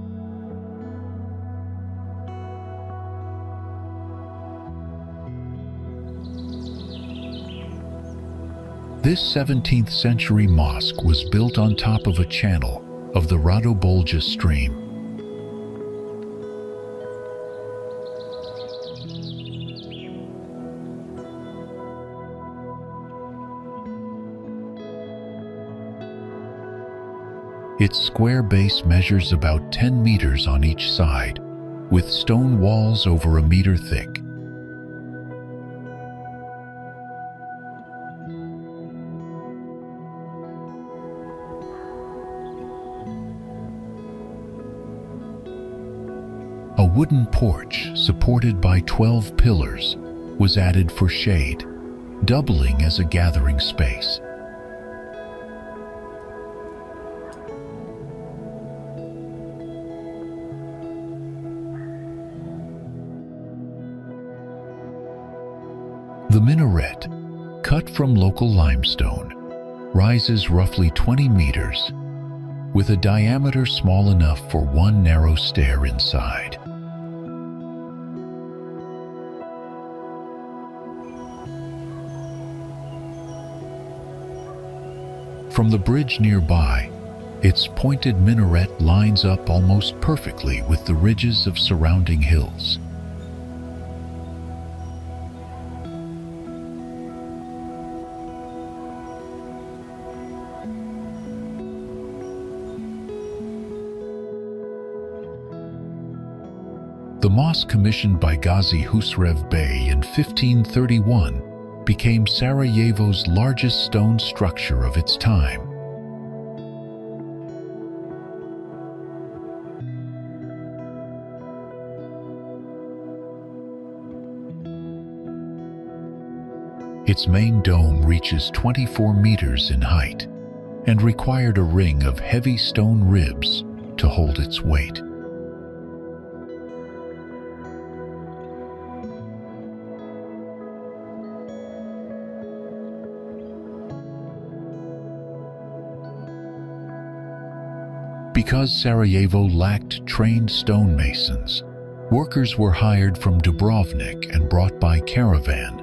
This 17th century mosque was built on top of a channel of the Radobolja stream. Its square base measures about 10 meters on each side, with stone walls over a meter thick. A wooden porch supported by 12 pillars was added for shade, doubling as a gathering space. The minaret, cut from local limestone, rises roughly 20 meters, with a diameter small enough for one narrow stair inside. From the bridge nearby, its pointed minaret lines up almost perfectly with the ridges of surrounding hills. The mosque, commissioned by Gazi Husrev Bey in 1531, became Sarajevo's largest stone structure of its time. Its main dome reaches 24 meters in height and required a ring of heavy stone ribs to hold its weight. Because Sarajevo lacked trained stonemasons, workers were hired from Dubrovnik and brought by caravan.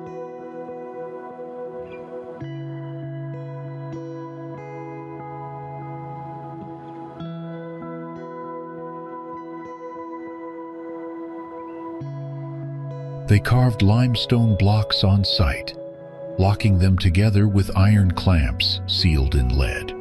They carved limestone blocks on site, locking them together with iron clamps sealed in lead.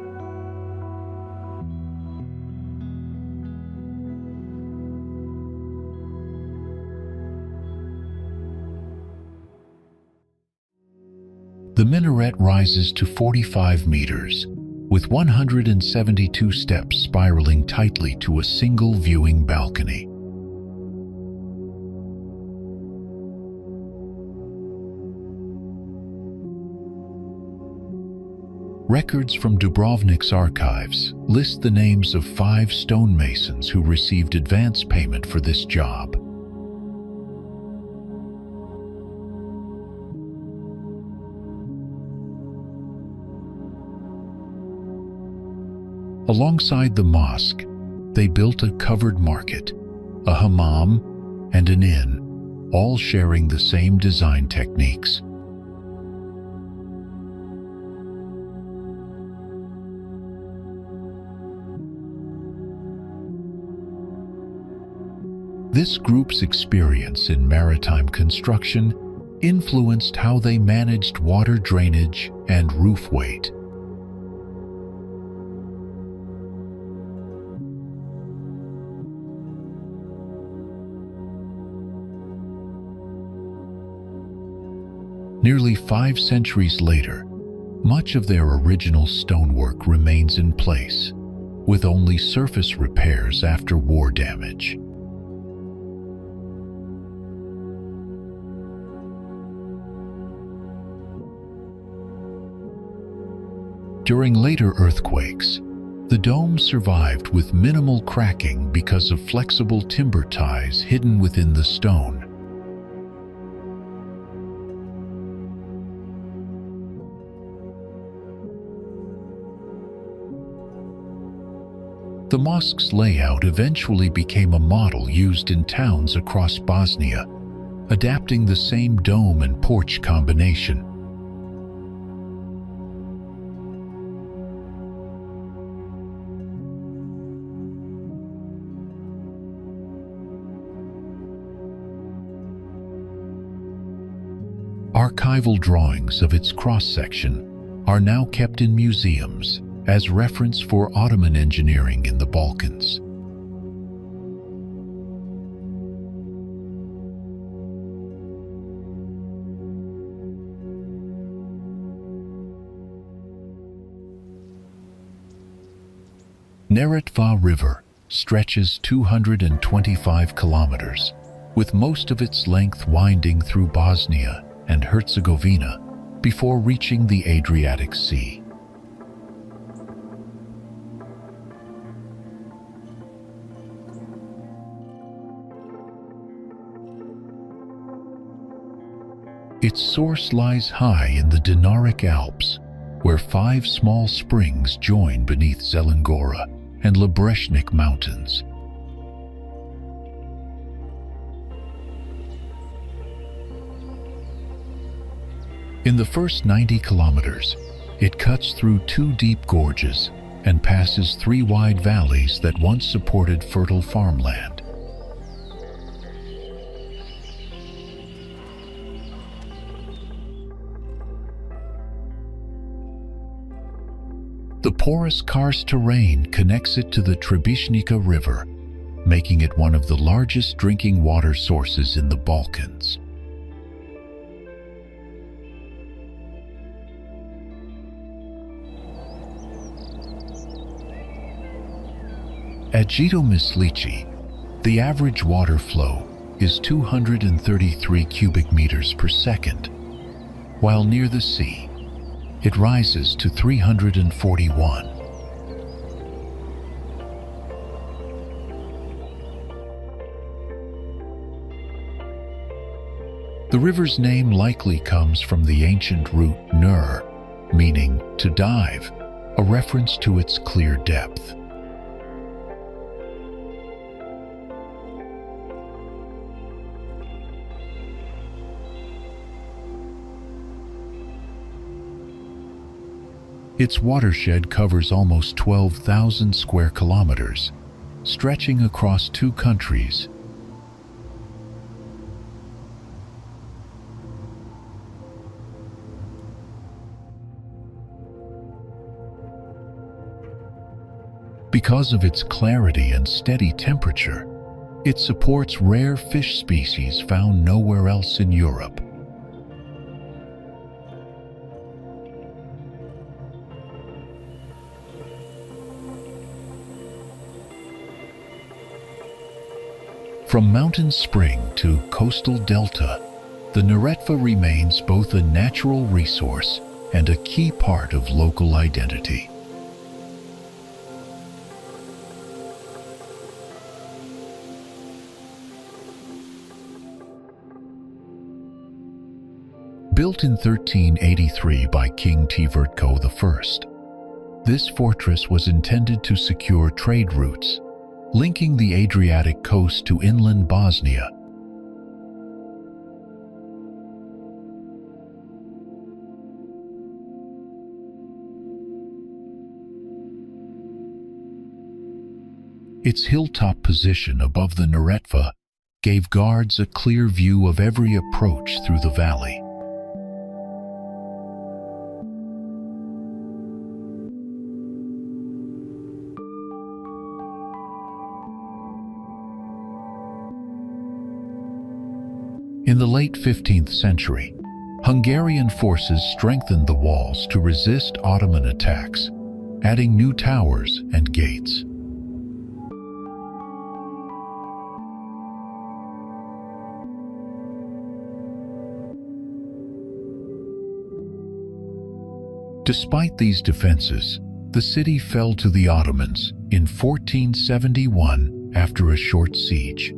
The minaret rises to 45 meters, with 172 steps spiraling tightly to a single viewing balcony. Records from Dubrovnik's archives list the names of 5 stonemasons who received advance payment for this job. Alongside the mosque, they built a covered market, a hammam, and an inn, all sharing the same design techniques. This group's experience in maritime construction influenced how they managed water drainage and roof weight. Nearly 5 centuries later, much of their original stonework remains in place, with only surface repairs after war damage. During later earthquakes, the dome survived with minimal cracking because of flexible timber ties hidden within the stone. The mosque's layout eventually became a model used in towns across Bosnia, adapting the same dome and porch combination. Archival drawings of its cross-section are now kept in museums as reference for Ottoman engineering in the Balkans. Neretva River stretches 225 kilometers, with most of its length winding through Bosnia and Herzegovina before reaching the Adriatic Sea. Its source lies high in the Dinaric Alps, where 5 small springs join beneath Zelengora and Srebrenik Mountains. In the first 90 kilometers, it cuts through 2 deep gorges and passes 3 wide valleys that once supported fertile farmland. The porous karst terrain connects it to the Trebišnjica River, making it one of the largest drinking water sources in the Balkans. At Jito the average water flow is 233 cubic meters per second, while near the sea, it rises to 341. The river's name likely comes from the ancient root nur, meaning to dive, a reference to its clear depth. Its watershed covers almost 12,000 square kilometers, stretching across 2 countries. Because of its clarity and steady temperature, it supports rare fish species found nowhere else in Europe. From mountain spring to coastal delta, the Neretva remains both a natural resource and a key part of local identity. Built in 1383 by King Tvrtko I, this fortress was intended to secure trade routes, linking the Adriatic coast to inland Bosnia. Its hilltop position above the Neretva gave guards a clear view of every approach through the valley. In the late 15th century, Hungarian forces strengthened the walls to resist Ottoman attacks, adding new towers and gates. Despite these defenses, the city fell to the Ottomans in 1471 after a short siege.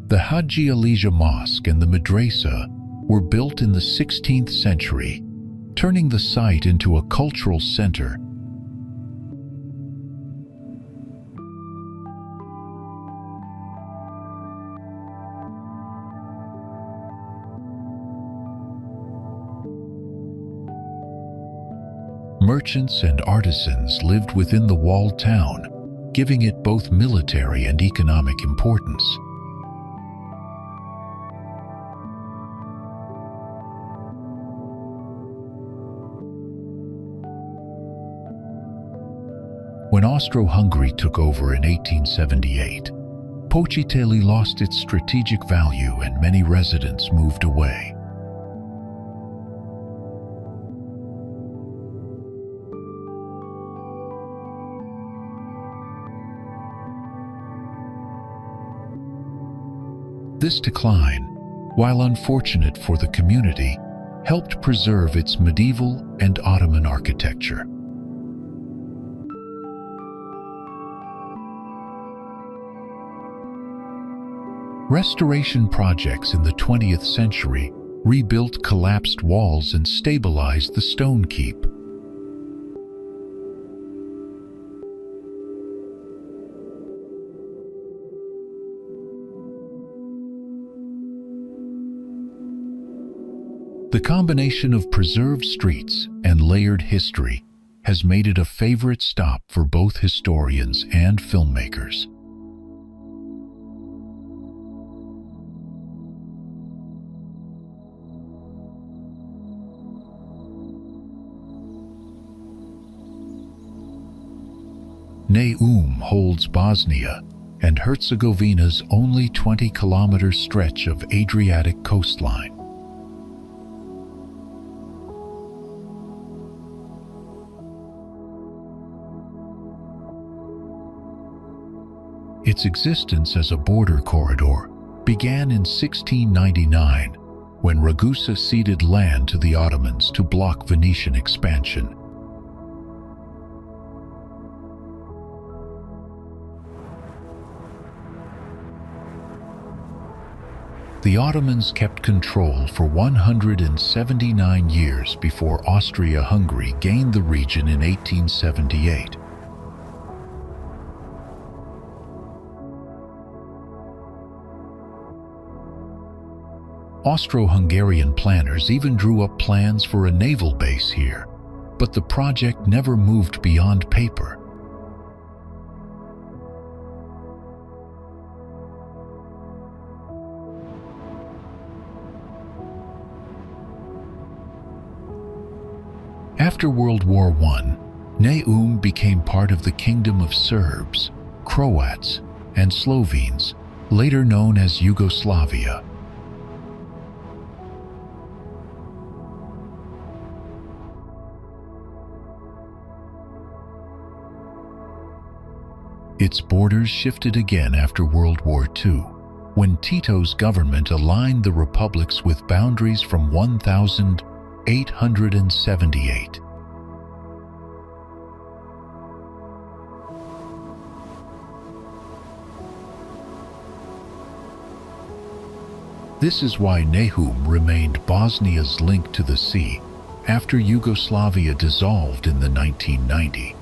The Hagia Elijah Mosque and the Madrasa were built in the 16th century, turning the site into a cultural center. Merchants and artisans lived within the walled town, giving it both military and economic importance. When Austro-Hungary took over in 1878, Počitelj lost its strategic value and many residents moved away. This decline, while unfortunate for the community, helped preserve its medieval and Ottoman architecture. Restoration projects in the 20th century rebuilt collapsed walls and stabilized the stone keep. The combination of preserved streets and layered history has made it a favorite stop for both historians and filmmakers. Neum holds Bosnia and Herzegovina's only 20-kilometer stretch of Adriatic coastline. Its existence as a border corridor began in 1699, when Ragusa ceded land to the Ottomans to block Venetian expansion. The Ottomans kept control for 179 years before Austria-Hungary gained the region in 1878. Austro-Hungarian planners even drew up plans for a naval base here, but the project never moved beyond paper. After World War I, Neum became part of the Kingdom of Serbs, Croats, and Slovenes, later known as Yugoslavia. Its borders shifted again after World War II, when Tito's government aligned the republics with boundaries from 1878. This is why Neum remained Bosnia's link to the sea after Yugoslavia dissolved in the 1990s.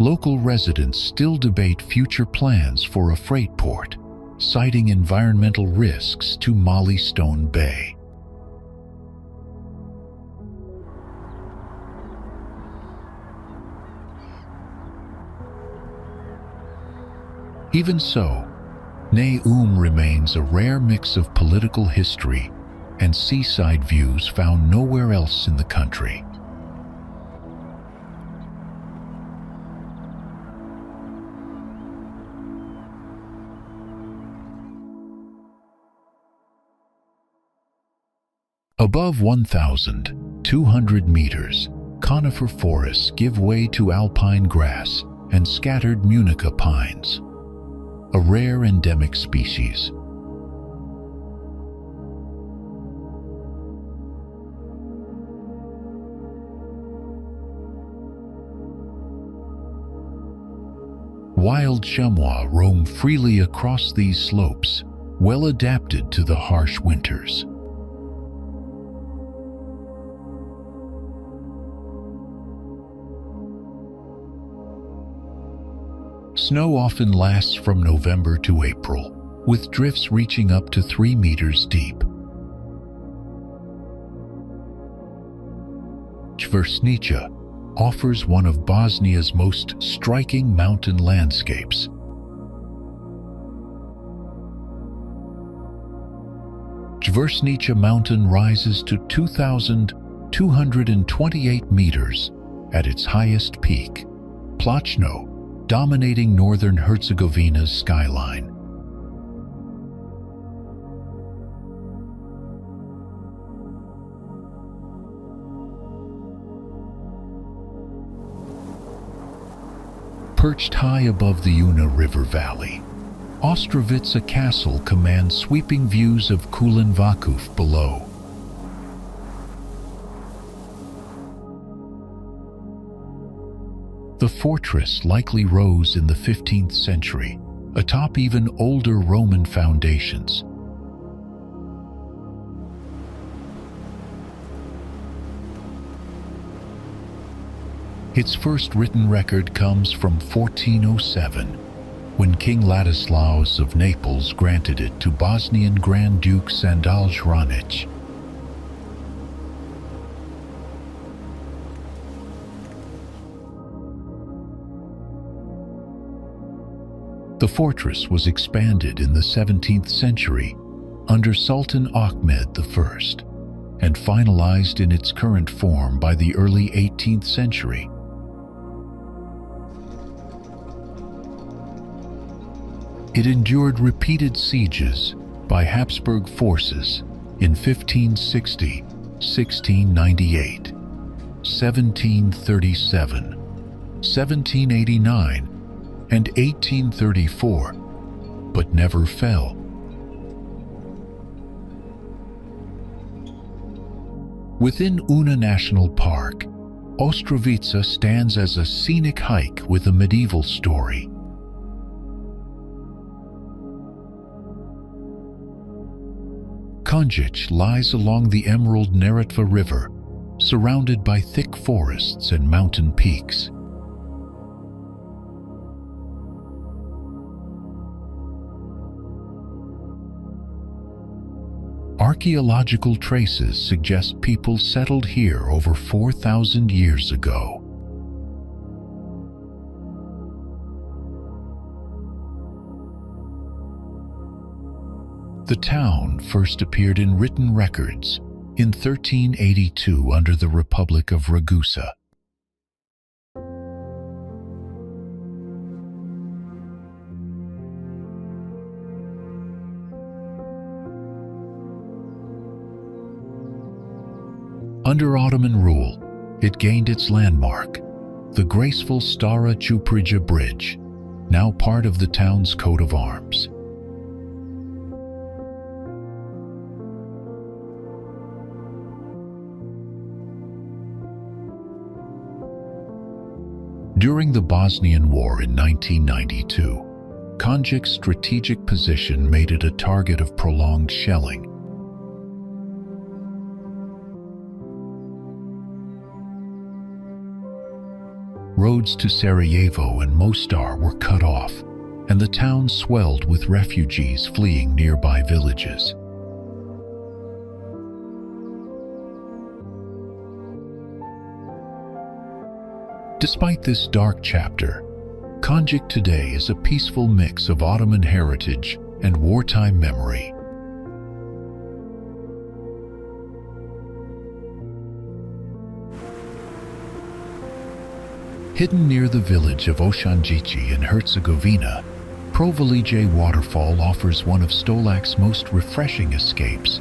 Local residents still debate future plans for a freight port, citing environmental risks to Mali Stone Bay. Even so, Neum remains a rare mix of political history and seaside views found nowhere else in the country. Above 1,200 meters, conifer forests give way to alpine grass and scattered Munica pines, a rare endemic species. Wild chamois roam freely across these slopes, well adapted to the harsh winters. Snow often lasts from November to April, with drifts reaching up to 3 meters deep. Čvrsnica offers one of Bosnia's most striking mountain landscapes. Čvrsnica Mountain rises to 2,228 meters at its highest peak, Plochno, dominating northern Herzegovina's skyline. Perched high above the Una River Valley, Ostrovica Castle commands sweeping views of Kulen Vakuf below. The fortress likely rose in the 15th century, atop even older Roman foundations. Its first written record comes from 1407, when King Ladislaus of Naples granted it to Bosnian Grand Duke Sandal Zranić. The fortress was expanded in the 17th century under Sultan Ahmed I and finalized in its current form by the early 18th century. It endured repeated sieges by Habsburg forces in 1560, 1698, 1737, 1789, and 1834, but never fell. Within Una National Park, Ostrovica stands as a scenic hike with a medieval story. Konjic lies along the emerald Neretva River, surrounded by thick forests and mountain peaks. Archaeological traces suggest people settled here over 4,000 years ago. The town first appeared in written records in 1382 under the Republic of Ragusa. Under Ottoman rule, it gained its landmark, the graceful Stara Ćuprija Bridge, now part of the town's coat of arms. During the Bosnian War in 1992, Konjic's strategic position made it a target of prolonged shelling. Roads to Sarajevo and Mostar were cut off, and the town swelled with refugees fleeing nearby villages. Despite this dark chapter, Konjic today is a peaceful mix of Ottoman heritage and wartime memory. Hidden near the village of Oshanjici in Herzegovina, Provalije Waterfall offers one of Stolac's most refreshing escapes.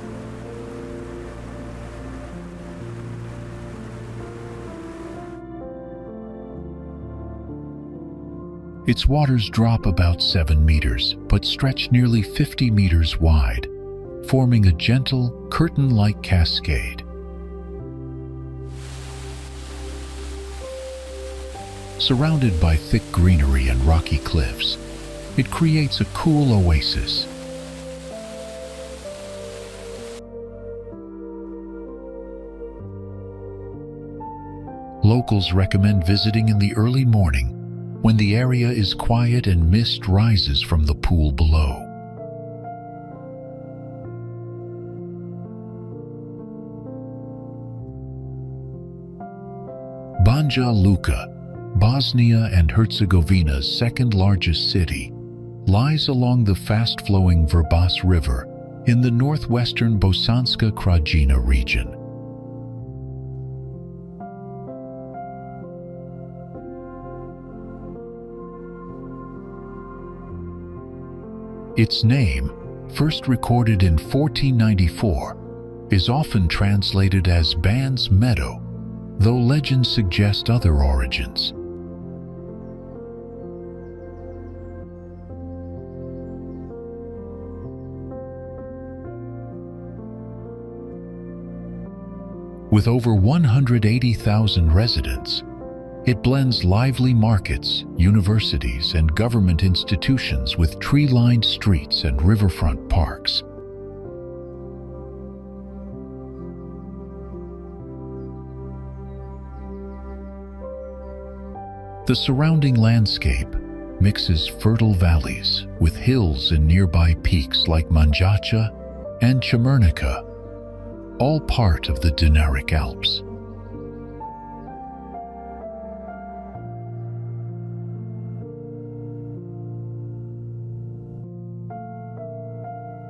Its waters drop about 7 meters, but stretch nearly 50 meters wide, forming a gentle, curtain-like cascade. Surrounded by thick greenery and rocky cliffs, it creates a cool oasis. Locals recommend visiting in the early morning when the area is quiet and mist rises from the pool below. Banja Luka, Bosnia and Herzegovina's second-largest city, lies along the fast-flowing Vrbas River in the northwestern Bosanska Krajina region. Its name, first recorded in 1494, is often translated as Ban's Meadow, though legends suggest other origins. With over 180,000 residents, it blends lively markets, universities, and government institutions with tree-lined streets and riverfront parks. The surrounding landscape mixes fertile valleys with hills and nearby peaks like Jajce and Čvrsnica, all part of the Dinaric Alps.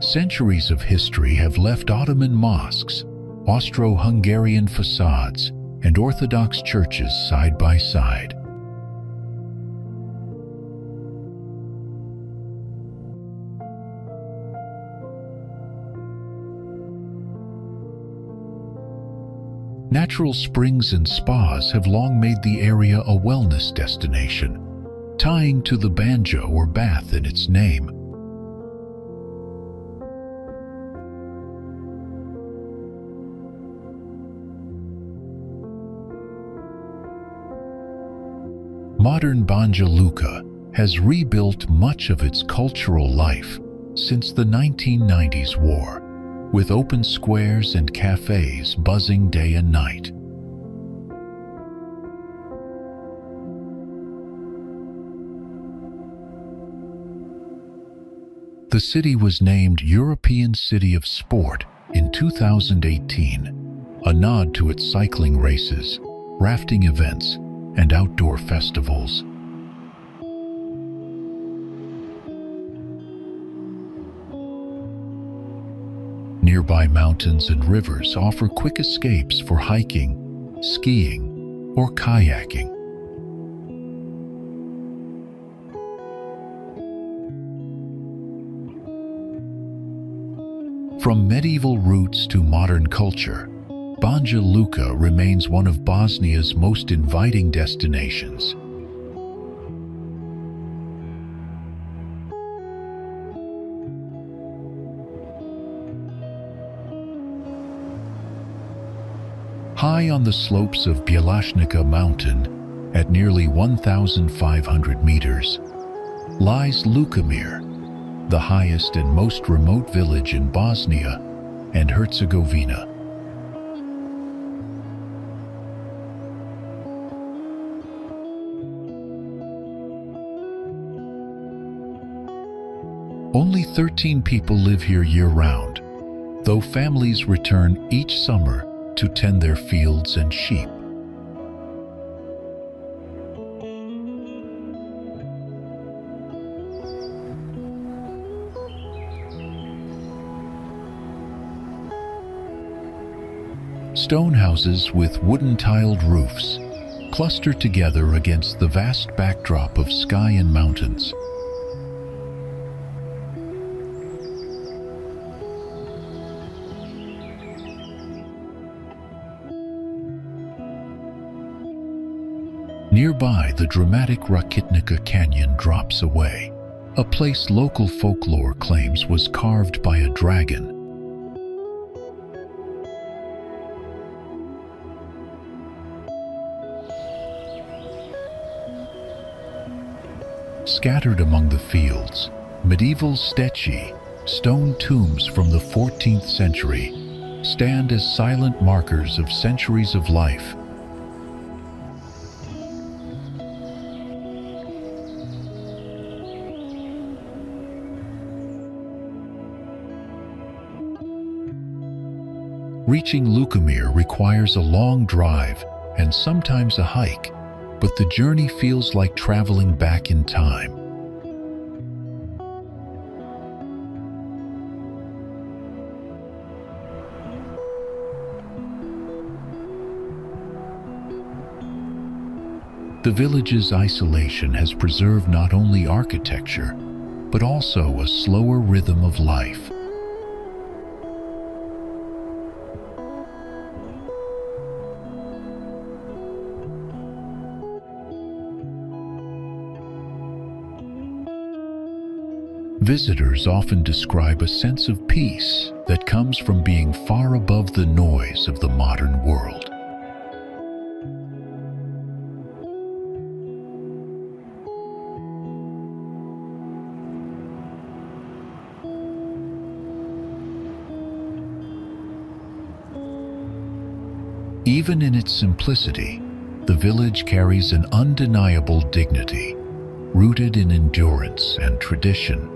Centuries of history have left Ottoman mosques, Austro-Hungarian facades, and Orthodox churches side by side. Natural springs and spas have long made the area a wellness destination, tying to the banjo or bath in its name. Modern Banja Luka has rebuilt much of its cultural life since the 1990s war, with open squares and cafes buzzing day and night. The city was named European City of Sport in 2018, a nod to its cycling races, rafting events, and outdoor festivals. Nearby mountains and rivers offer quick escapes for hiking, skiing, or kayaking. From medieval roots to modern culture, Banja Luka remains one of Bosnia's most inviting destinations. High on the slopes of Jablanicko Mountain, at nearly 1,500 meters, lies Ljutomir, the highest and most remote village in Bosnia and Herzegovina. Only 13 people live here year-round, though families return each summer to tend their fields and sheep. Stone houses with wooden tiled roofs cluster together against the vast backdrop of sky and mountains. Nearby, the dramatic Rakitnica Canyon drops away, a place local folklore claims was carved by a dragon. Scattered among the fields, medieval steci, stone tombs from the 14th century, stand as silent markers of centuries of life. Reaching Ljutomir requires a long drive and sometimes a hike, but the journey feels like traveling back in time. The village's isolation has preserved not only architecture, but also a slower rhythm of life. Visitors often describe a sense of peace that comes from being far above the noise of the modern world. Even in its simplicity, the village carries an undeniable dignity, rooted in endurance and tradition.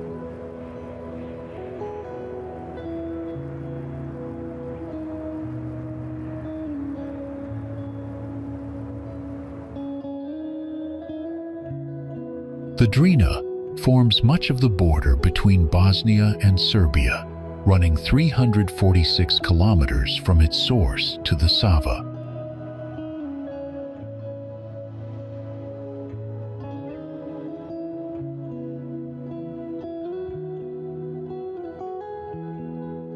The Drina forms much of the border between Bosnia and Serbia, running 346 kilometers from its source to the Sava.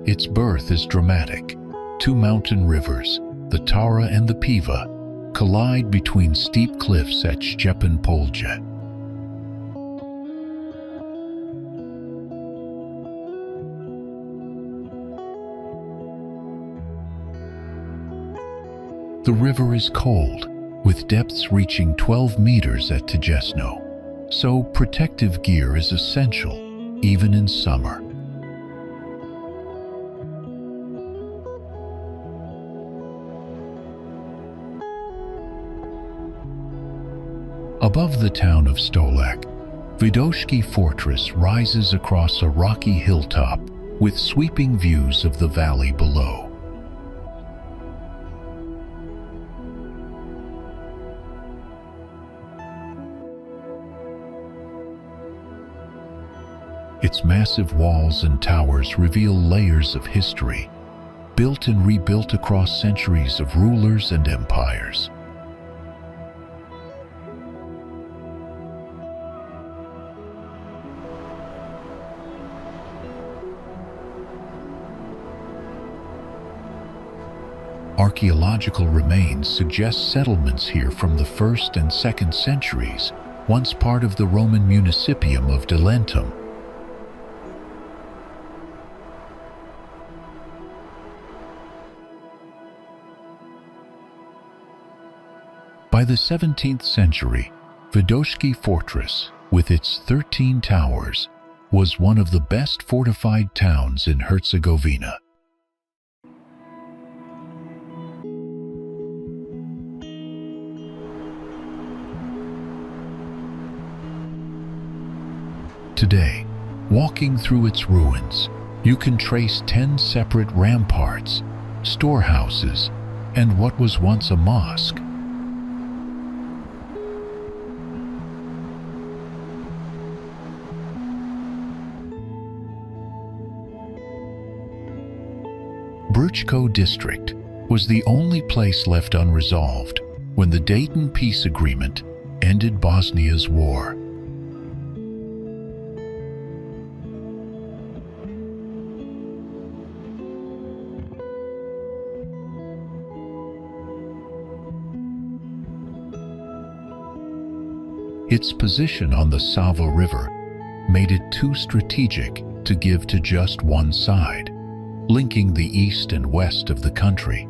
Its birth is dramatic. Two mountain rivers, the Tara and the Piva, collide between steep cliffs at Stjepan Polje. The river is cold, with depths reaching 12 meters at Tjestno, so protective gear is essential, even in summer. Above the town of Stolac, Vidoški Fortress rises across a rocky hilltop with sweeping views of the valley below. Its massive walls and towers reveal layers of history, built and rebuilt across centuries of rulers and empires. Archaeological remains suggest settlements here from the 1st and 2nd centuries, once part of the Roman municipium of Delentum. By the 17th century, Vidoški Fortress, with its 13 towers, was one of the best fortified towns in Herzegovina. Today, walking through its ruins, you can trace 10 separate ramparts, storehouses, and what was once a mosque. Brčko District was the only place left unresolved when the Dayton Peace Agreement ended Bosnia's war. Its position on the Sava River made it too strategic to give to just one side, linking the east and west of the country.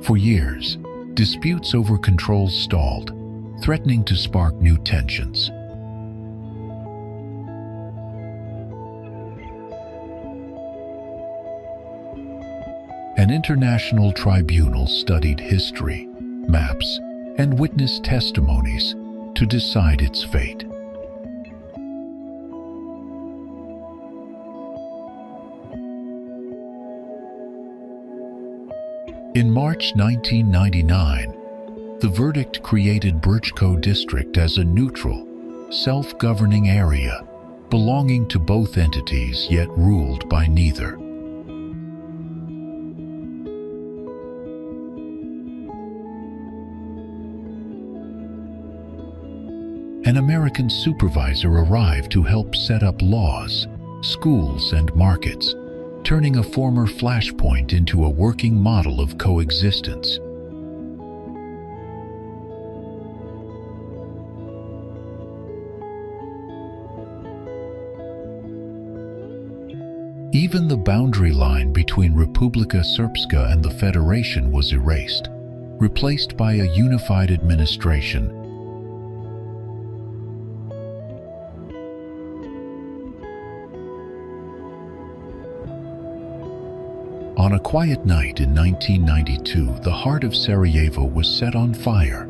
For years, disputes over control stalled, threatening to spark new tensions. An international tribunal studied history, maps, and witness testimonies to decide its fate. In March 1999, the verdict created Brčko District as a neutral, self-governing area belonging to both entities yet ruled by neither. An American supervisor arrived to help set up laws, schools, and markets, turning a former flashpoint into a working model of coexistence. Even the boundary line between Republika Srpska and the Federation was erased, replaced by a unified administration. On a quiet night in 1992, the heart of Sarajevo was set on fire.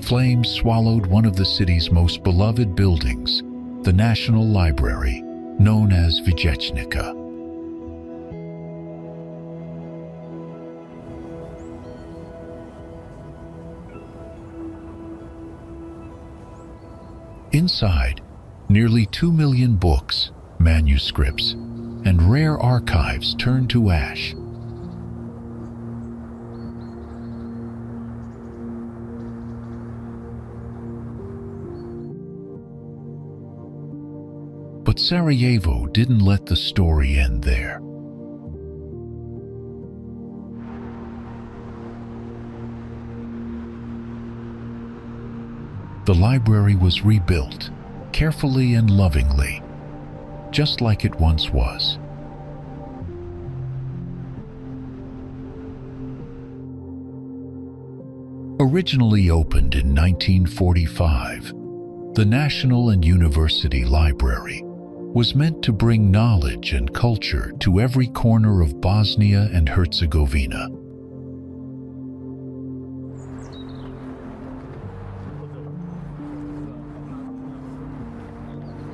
Flames swallowed one of the city's most beloved buildings, the National Library, known as Vječnica. Inside, nearly 2 million books, manuscripts, and rare archives turned to ash. But Sarajevo didn't let the story end there. The library was rebuilt, carefully and lovingly, just like it once was. Originally opened in 1945, the National and University Library was meant to bring knowledge and culture to every corner of Bosnia and Herzegovina.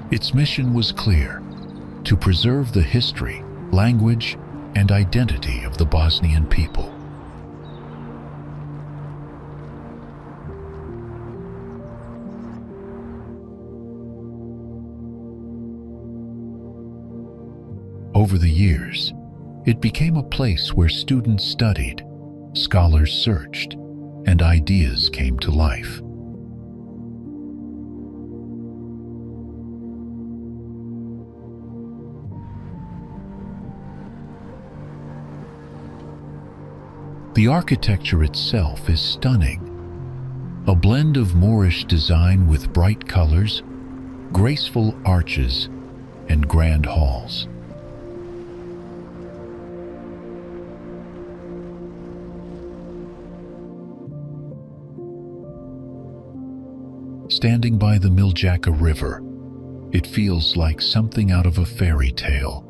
Its mission was clear: to preserve the history, language, and identity of the Bosnian people. Over the years, it became a place where students studied, scholars searched, and ideas came to life. The architecture itself is stunning, a blend of Moorish design with bright colors, graceful arches, and grand halls. Standing by the Miljacka River, it feels like something out of a fairy tale,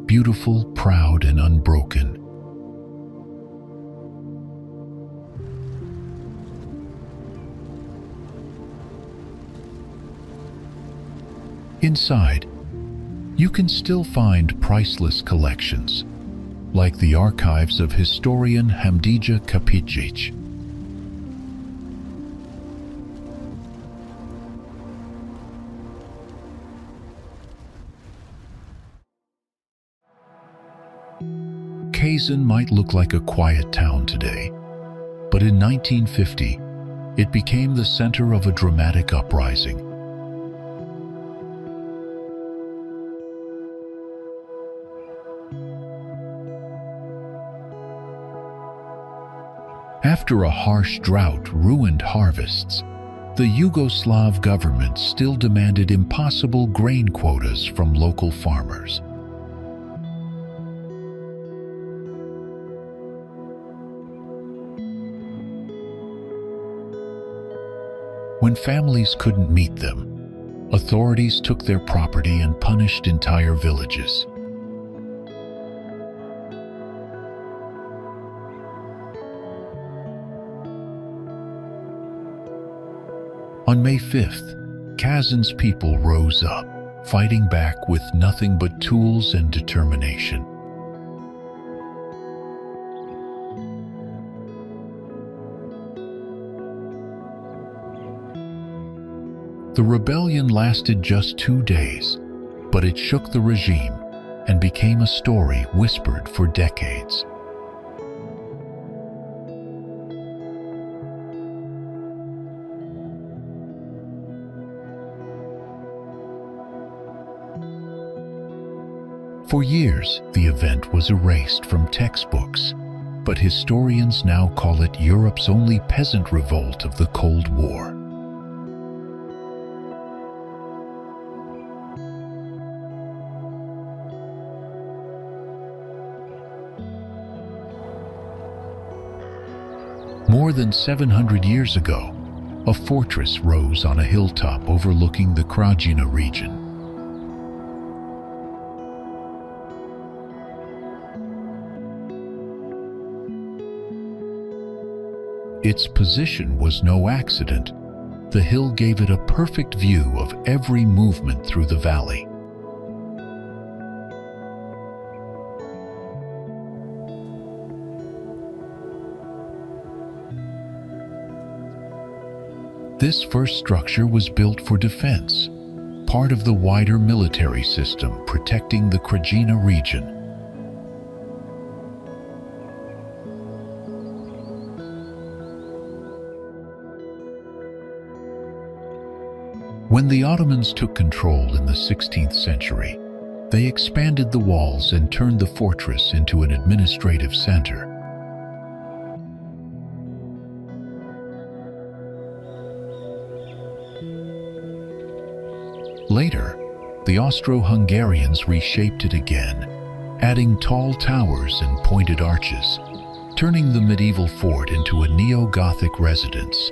beautiful, proud, and unbroken. Inside, you can still find priceless collections, like the archives of historian Hamdija Kapicic. Kazan might look like a quiet town today, but in 1950, it became the center of a dramatic uprising. After a harsh drought ruined harvests, the Yugoslav government still demanded impossible grain quotas from local farmers. When families couldn't meet them, authorities took their property and punished entire villages. On May 5th, Kazan's people rose up, fighting back with nothing but tools and determination. The rebellion lasted just 2 days, but it shook the regime and became a story whispered for decades. For years, the event was erased from textbooks, but historians now call it Europe's only peasant revolt of the Cold War. More than 700 years ago, a fortress rose on a hilltop overlooking the Krajina region. Its position was no accident. The hill gave it a perfect view of every movement through the valley. This first structure was built for defense, part of the wider military system protecting the Krajina region. When the Ottomans took control in the 16th century, they expanded the walls and turned the fortress into an administrative center. Later, the Austro-Hungarians reshaped it again, adding tall towers and pointed arches, turning the medieval fort into a neo-Gothic residence.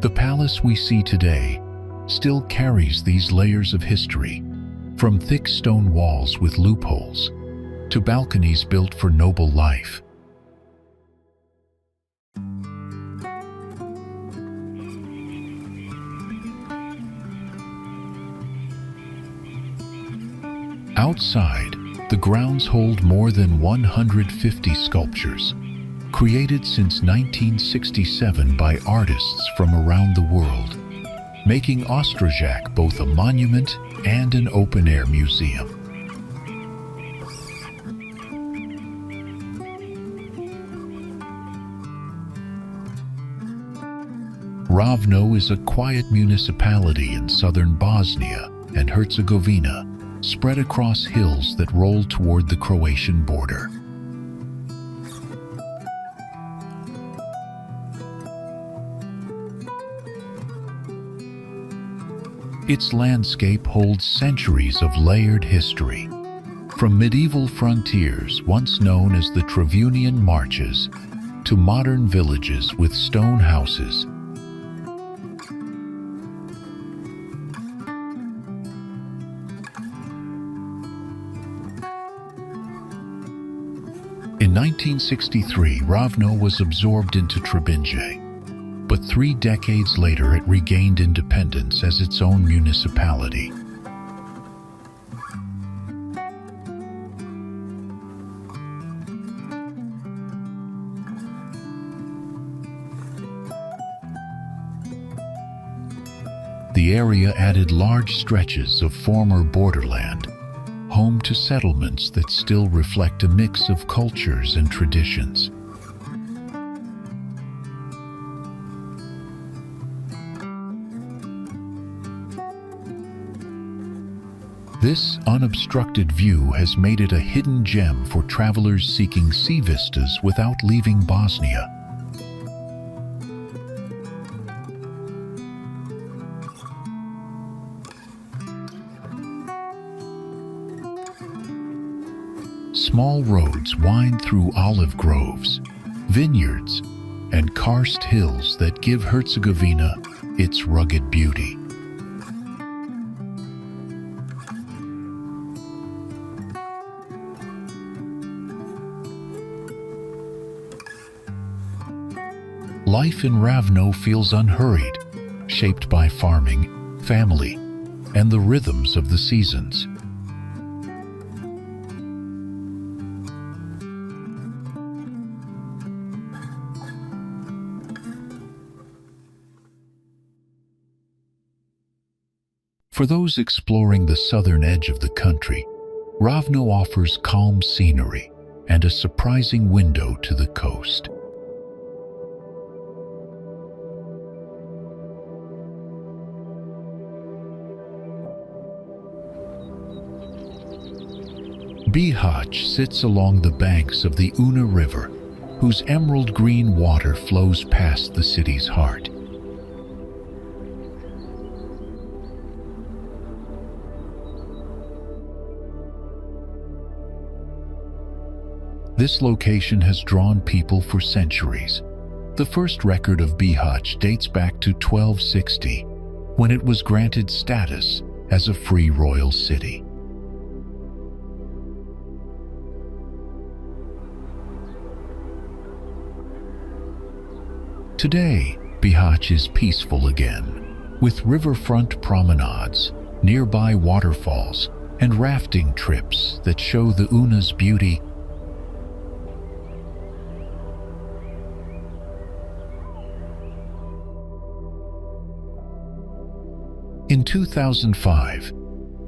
The palace we see today still carries these layers of history, from thick stone walls with loopholes to balconies built for noble life. Outside, the grounds hold more than 150 sculptures, created since 1967 by artists from around the world, making Ostrožac both a monument and an open-air museum. Ravno is a quiet municipality in southern Bosnia and Herzegovina, spread across hills that roll toward the Croatian border. Its landscape holds centuries of layered history, from medieval frontiers once known as the Trevunian Marches to modern villages with stone houses. In 1963, Ravno was absorbed into Trebinje, but 3 decades later it regained independence as its own municipality. The area added large stretches of former borderland, home to settlements that still reflect a mix of cultures and traditions. This unobstructed view has made it a hidden gem for travelers seeking sea vistas without leaving Bosnia. Small roads wind through olive groves, vineyards, and karst hills that give Herzegovina its rugged beauty. Life in Ravno feels unhurried, shaped by farming, family, and the rhythms of the seasons. For those exploring the southern edge of the country, Ravno offers calm scenery and a surprising window to the coast. Bihać sits along the banks of the Una River, whose emerald green water flows past the city's heart. This location has drawn people for centuries. The first record of Bihać dates back to 1260, when it was granted status as a free royal city. Today, Bihać is peaceful again, with riverfront promenades, nearby waterfalls, and rafting trips that show the Una's beauty. In 2005,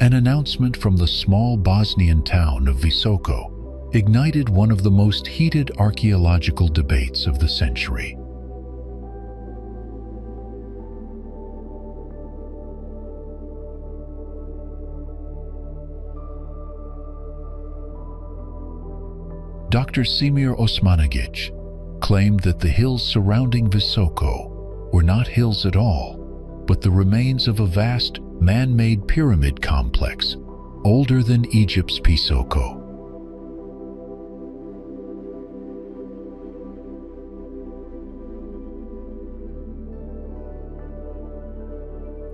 an announcement from the small Bosnian town of Visoko ignited one of the most heated archaeological debates of the century. Dr. Semir Osmanagic claimed that the hills surrounding Visoko were not hills at all, but the remains of a vast, man-made pyramid complex, older than Egypt's Pisoko.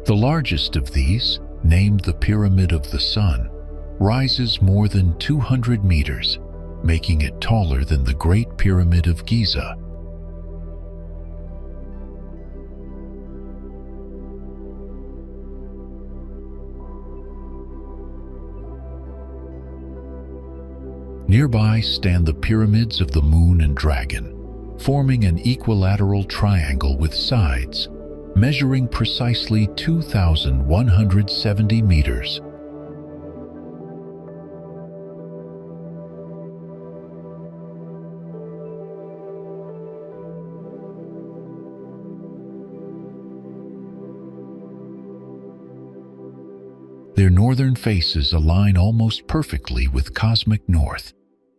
The largest of these, named the Pyramid of the Sun, rises more than 200 meters, making it taller than the Great Pyramid of Giza. Nearby stand the pyramids of the Moon and Dragon, forming an equilateral triangle with sides, measuring precisely 2,170 meters. Their northern faces align almost perfectly with cosmic north,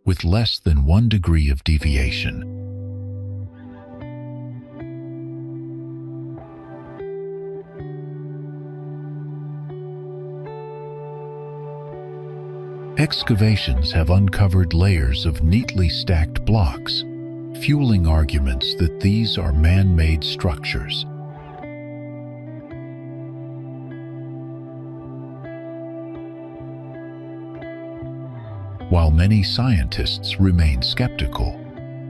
with less than 1 degree of deviation. Excavations have uncovered layers of neatly stacked blocks, fueling arguments that these are man-made structures. While many scientists remain skeptical,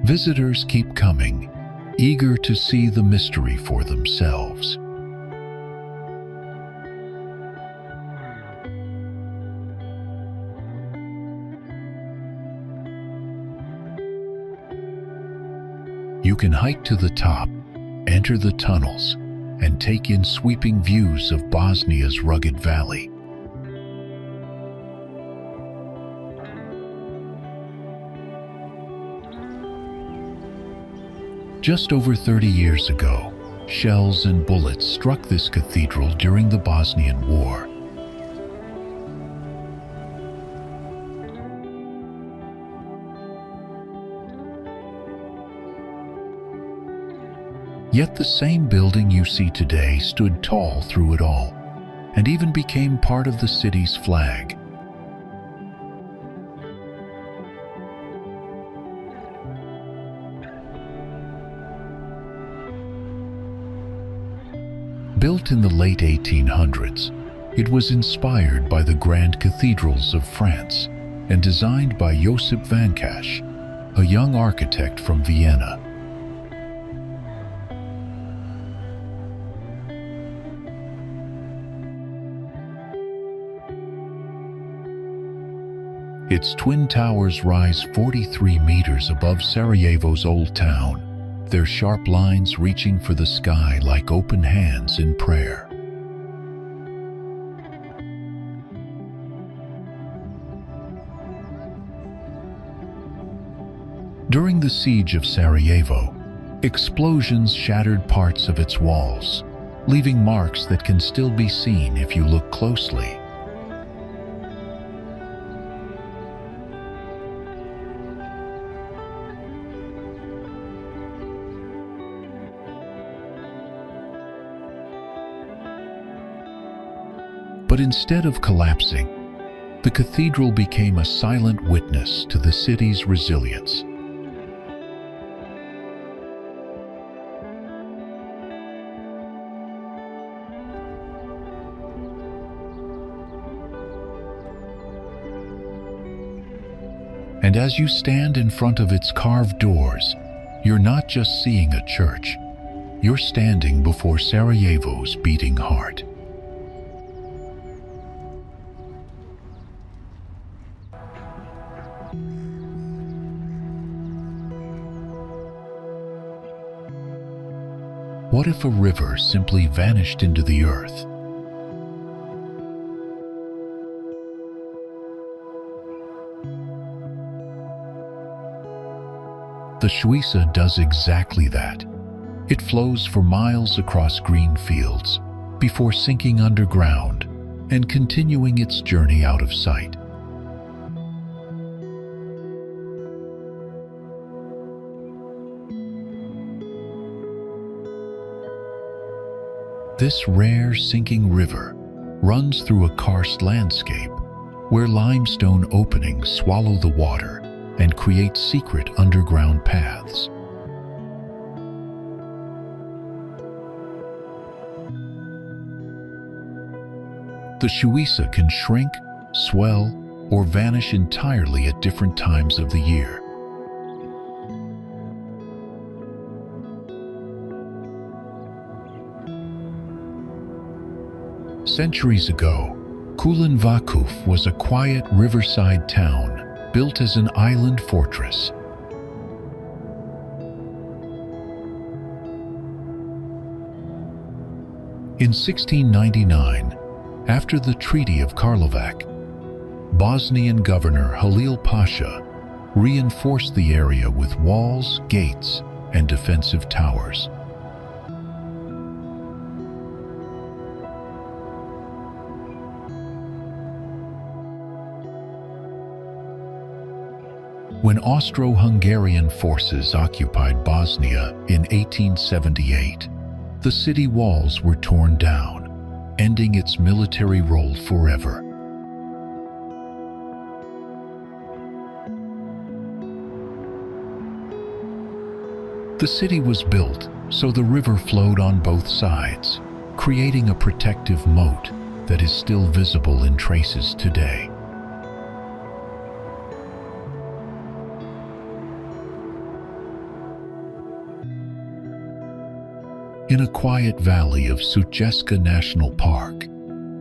visitors keep coming, eager to see the mystery for themselves. You can hike to the top, enter the tunnels, and take in sweeping views of Bosnia's rugged valley. Just over 30 years ago, shells and bullets struck this cathedral during the Bosnian War. Yet the same building you see today stood tall through it all, and even became part of the city's flag. Built in the late 1800s, it was inspired by the grand cathedrals of France and designed by Josip Vancash, a young architect from Vienna. Its twin towers rise 43 meters above Sarajevo's Old Town, their sharp lines reaching for the sky like open hands in prayer. During the siege of Sarajevo, explosions shattered parts of its walls, leaving marks that can still be seen if you look closely. But instead of collapsing, the cathedral became a silent witness to the city's resilience. And as you stand in front of its carved doors, you're not just seeing a church, you're standing before Sarajevo's beating heart. What if a river simply vanished into the earth? The Šuica does exactly that. It flows for miles across green fields before sinking underground and continuing its journey out of sight. This rare sinking river runs through a karst landscape where limestone openings swallow the water and create secret underground paths. The Šuica can shrink, swell, or vanish entirely at different times of the year. Centuries ago, Kulen Vakuf was a quiet riverside town built as an island fortress. In 1699, after the Treaty of Karlovac, Bosnian governor Halil Pasha reinforced the area with walls, gates, and defensive towers. When Austro-Hungarian forces occupied Bosnia in 1878, the city walls were torn down, ending its military role forever. The city was built so the river flowed on both sides, creating a protective moat that is still visible in traces today. In a quiet valley of Sutjeska National Park,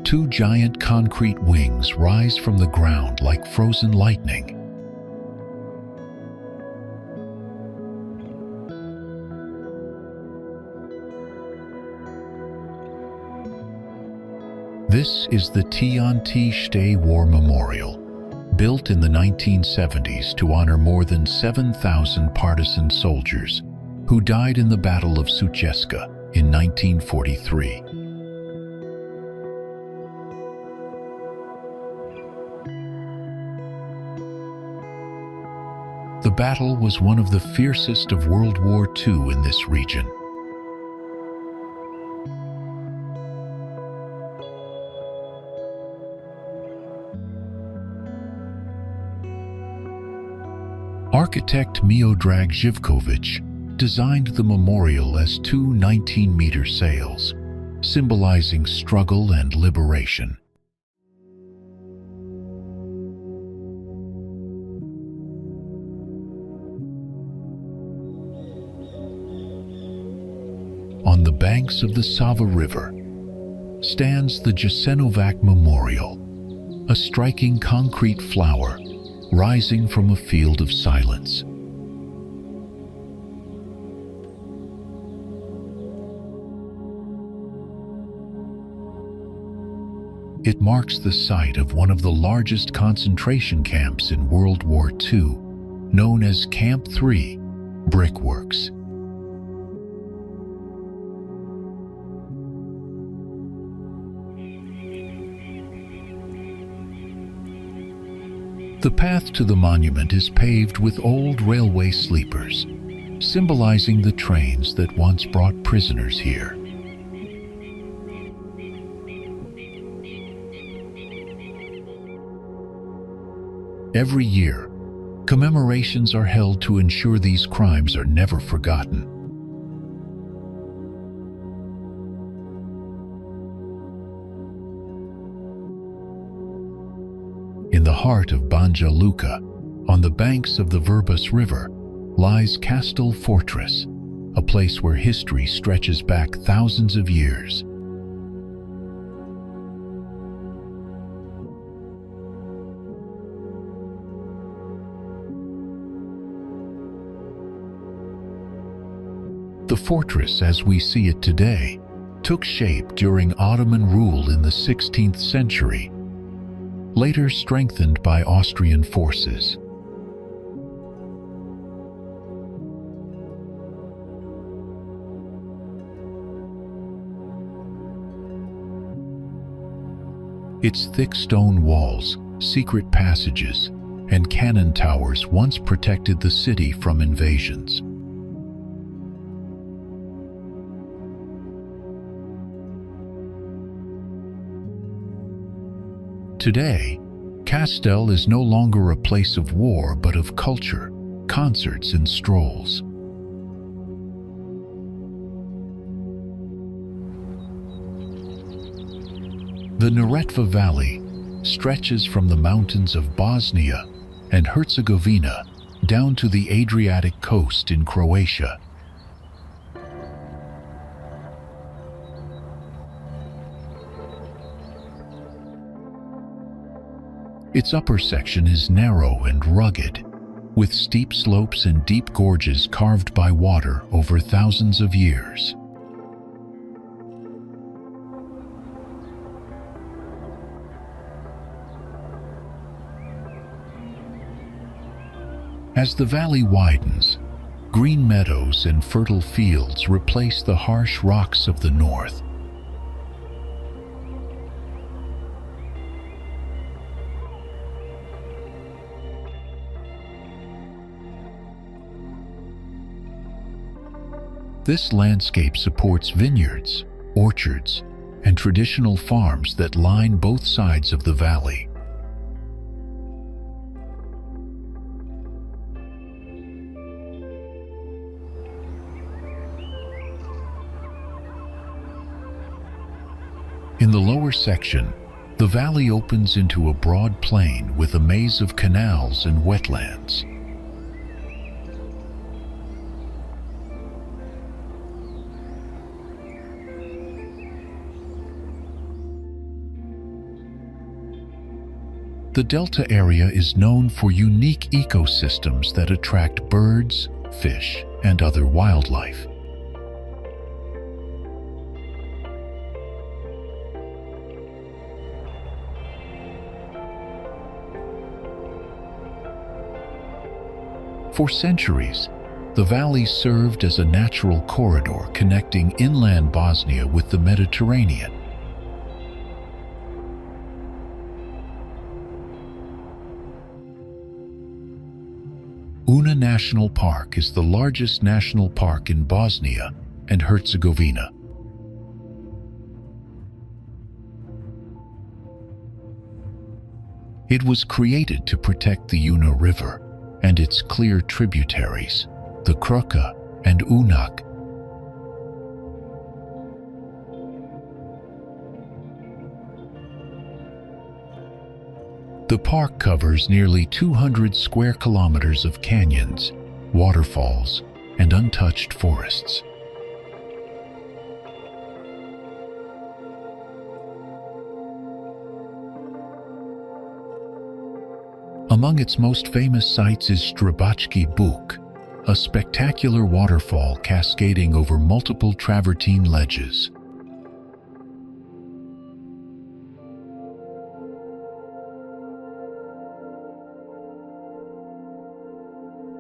two giant concrete wings rise from the ground like frozen lightning. This is the Tjentište War Memorial, built in the 1970s to honor more than 7,000 partisan soldiers who died in the Battle of Sutjeska in 1943. The battle was one of the fiercest of World War II in this region. Architect Miodrag Živković designed the memorial as two 19-meter sails, symbolizing struggle and liberation. On the banks of the Sava River stands the Jasenovac Memorial, a striking concrete flower rising from a field of silence. It marks the site of one of the largest concentration camps in World War II, known as Camp 3 Brickworks. The path to the monument is paved with old railway sleepers, symbolizing the trains that once brought prisoners here. Every year, commemorations are held to ensure these crimes are never forgotten. In the heart of Banja Luka, on the banks of the Verbas River, lies Kastel Fortress, a place where history stretches back thousands of years. The fortress, as we see it today, took shape during Ottoman rule in the 16th century, later strengthened by Austrian forces. Its thick stone walls, secret passages, and cannon towers once protected the city from invasions. Today, Kastel is no longer a place of war but of culture, concerts, and strolls. The Neretva Valley stretches from the mountains of Bosnia and Herzegovina down to the Adriatic coast in Croatia. Its upper section is narrow and rugged, with steep slopes and deep gorges carved by water over thousands of years. As the valley widens, green meadows and fertile fields replace the harsh rocks of the north. This landscape supports vineyards, orchards, and traditional farms that line both sides of the valley. In the lower section, the valley opens into a broad plain with a maze of canals and wetlands. The delta area is known for unique ecosystems that attract birds, fish, and other wildlife. For centuries, the valley served as a natural corridor connecting inland Bosnia with the Mediterranean. Una National Park is the largest national park in Bosnia and Herzegovina. It was created to protect the Una River and its clear tributaries, the Kruka and Unak. The park covers nearly 200 square kilometers of canyons, waterfalls, and untouched forests. Among its most famous sites is Srebrenik Fortress, a spectacular waterfall cascading over multiple travertine ledges.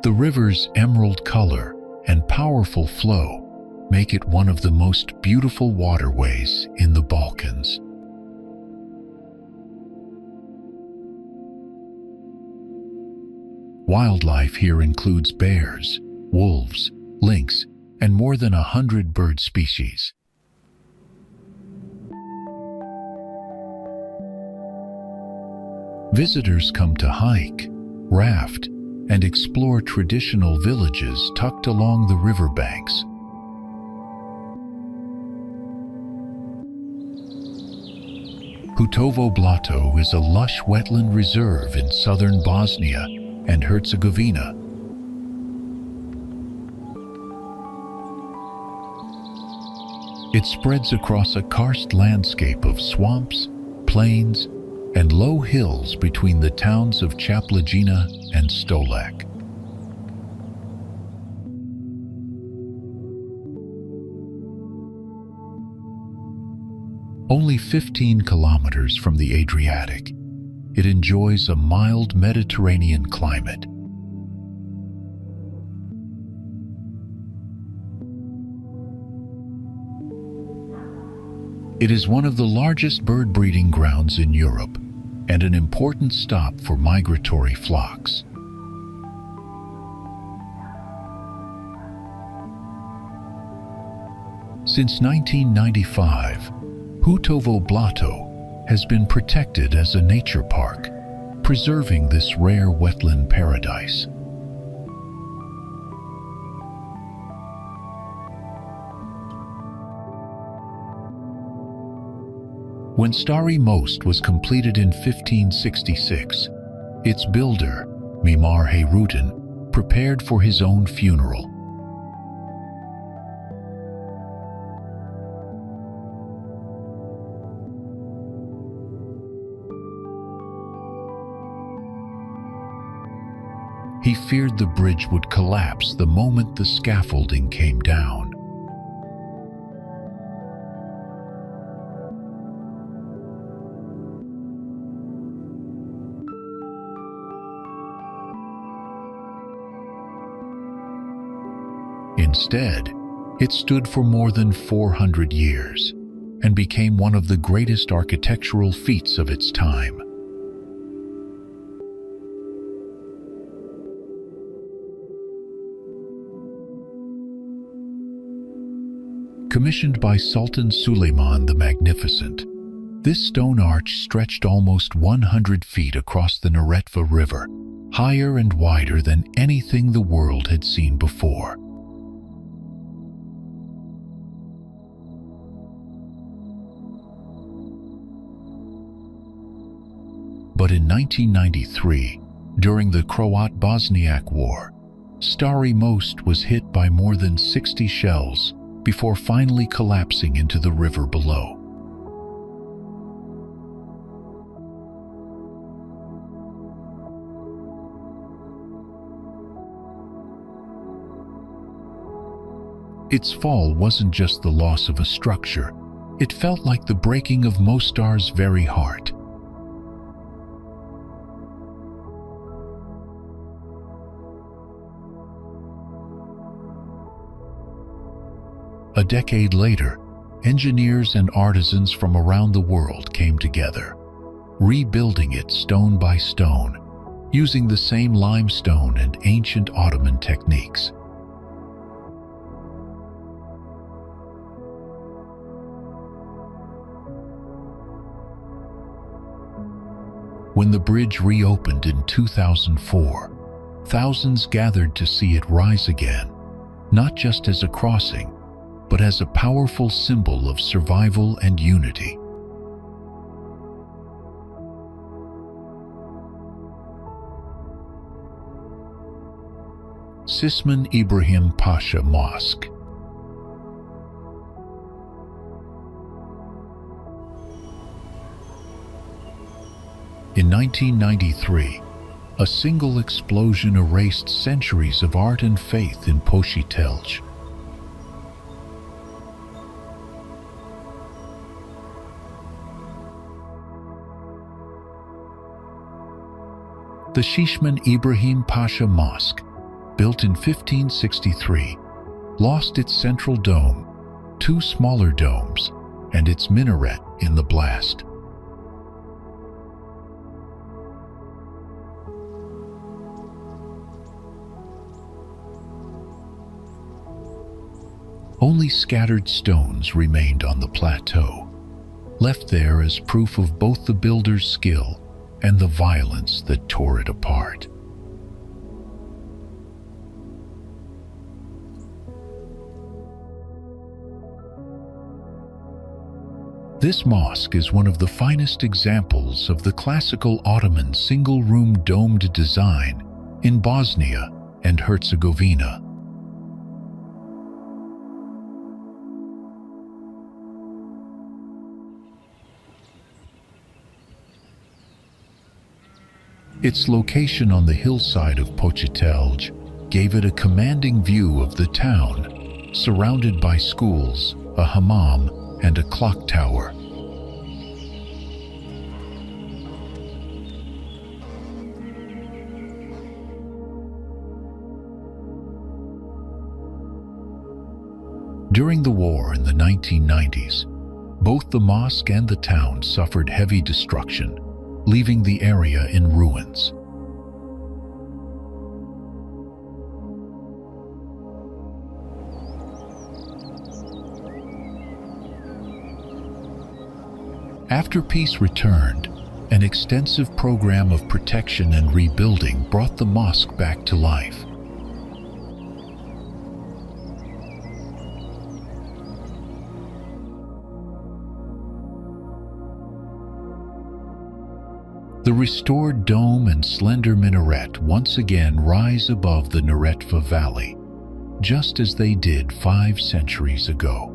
The river's emerald color and powerful flow make it one of the most beautiful waterways in the Balkans. Wildlife here includes bears, wolves, lynx, and more than 100 bird species. Visitors come to hike, raft, and explore traditional villages tucked along the riverbanks. Hutovo Blato is a lush wetland reserve in southern Bosnia and Herzegovina. It spreads across a karst landscape of swamps, plains, and low hills between the towns of Jablanicko and Stolac. Only 15 kilometers from the Adriatic, it enjoys a mild Mediterranean climate. It is one of the largest bird breeding grounds in Europe and an important stop for migratory flocks. Since 1995, Hutovo Blato has been protected as a nature park, preserving this rare wetland paradise. When Stari Most was completed in 1566, its builder, Mimar Hayrutin, prepared for his own funeral. He feared the bridge would collapse the moment the scaffolding came down. Instead, it stood for more than 400 years and became one of the greatest architectural feats of its time. Commissioned by Sultan Suleiman the Magnificent, this stone arch stretched almost 100 feet across the Neretva River, higher and wider than anything the world had seen before. But in 1993, during the Croat-Bosniak War, Stari Most was hit by more than 60 shells before finally collapsing into the river below. Its fall wasn't just the loss of a structure, it felt like the breaking of Mostar's very heart. A decade later, engineers and artisans from around the world came together, rebuilding it stone by stone, using the same limestone and ancient Ottoman techniques. When the bridge reopened in 2004, thousands gathered to see it rise again, not just as a crossing, but as a powerful symbol of survival and unity. Sisman Ibrahim Pasha Mosque. In 1993, a single explosion erased centuries of art and faith in Počitelj. The Shishman Ibrahim Pasha Mosque, built in 1563, lost its central dome, two smaller domes, and its minaret in the blast. Only scattered stones remained on the plateau, left there as proof of both the builder's skill and the violence that tore it apart. This mosque is one of the finest examples of the classical Ottoman single-room domed design in Bosnia and Herzegovina. Its location on the hillside of Počitelj gave it a commanding view of the town, surrounded by schools, a hammam, and a clock tower. During the war in the 1990s, both the mosque and the town suffered heavy destruction, leaving the area in ruins. After peace returned, an extensive program of protection and rebuilding brought the mosque back to life. The restored dome and slender minaret once again rise above the Neretva Valley, just as they did 5 centuries ago.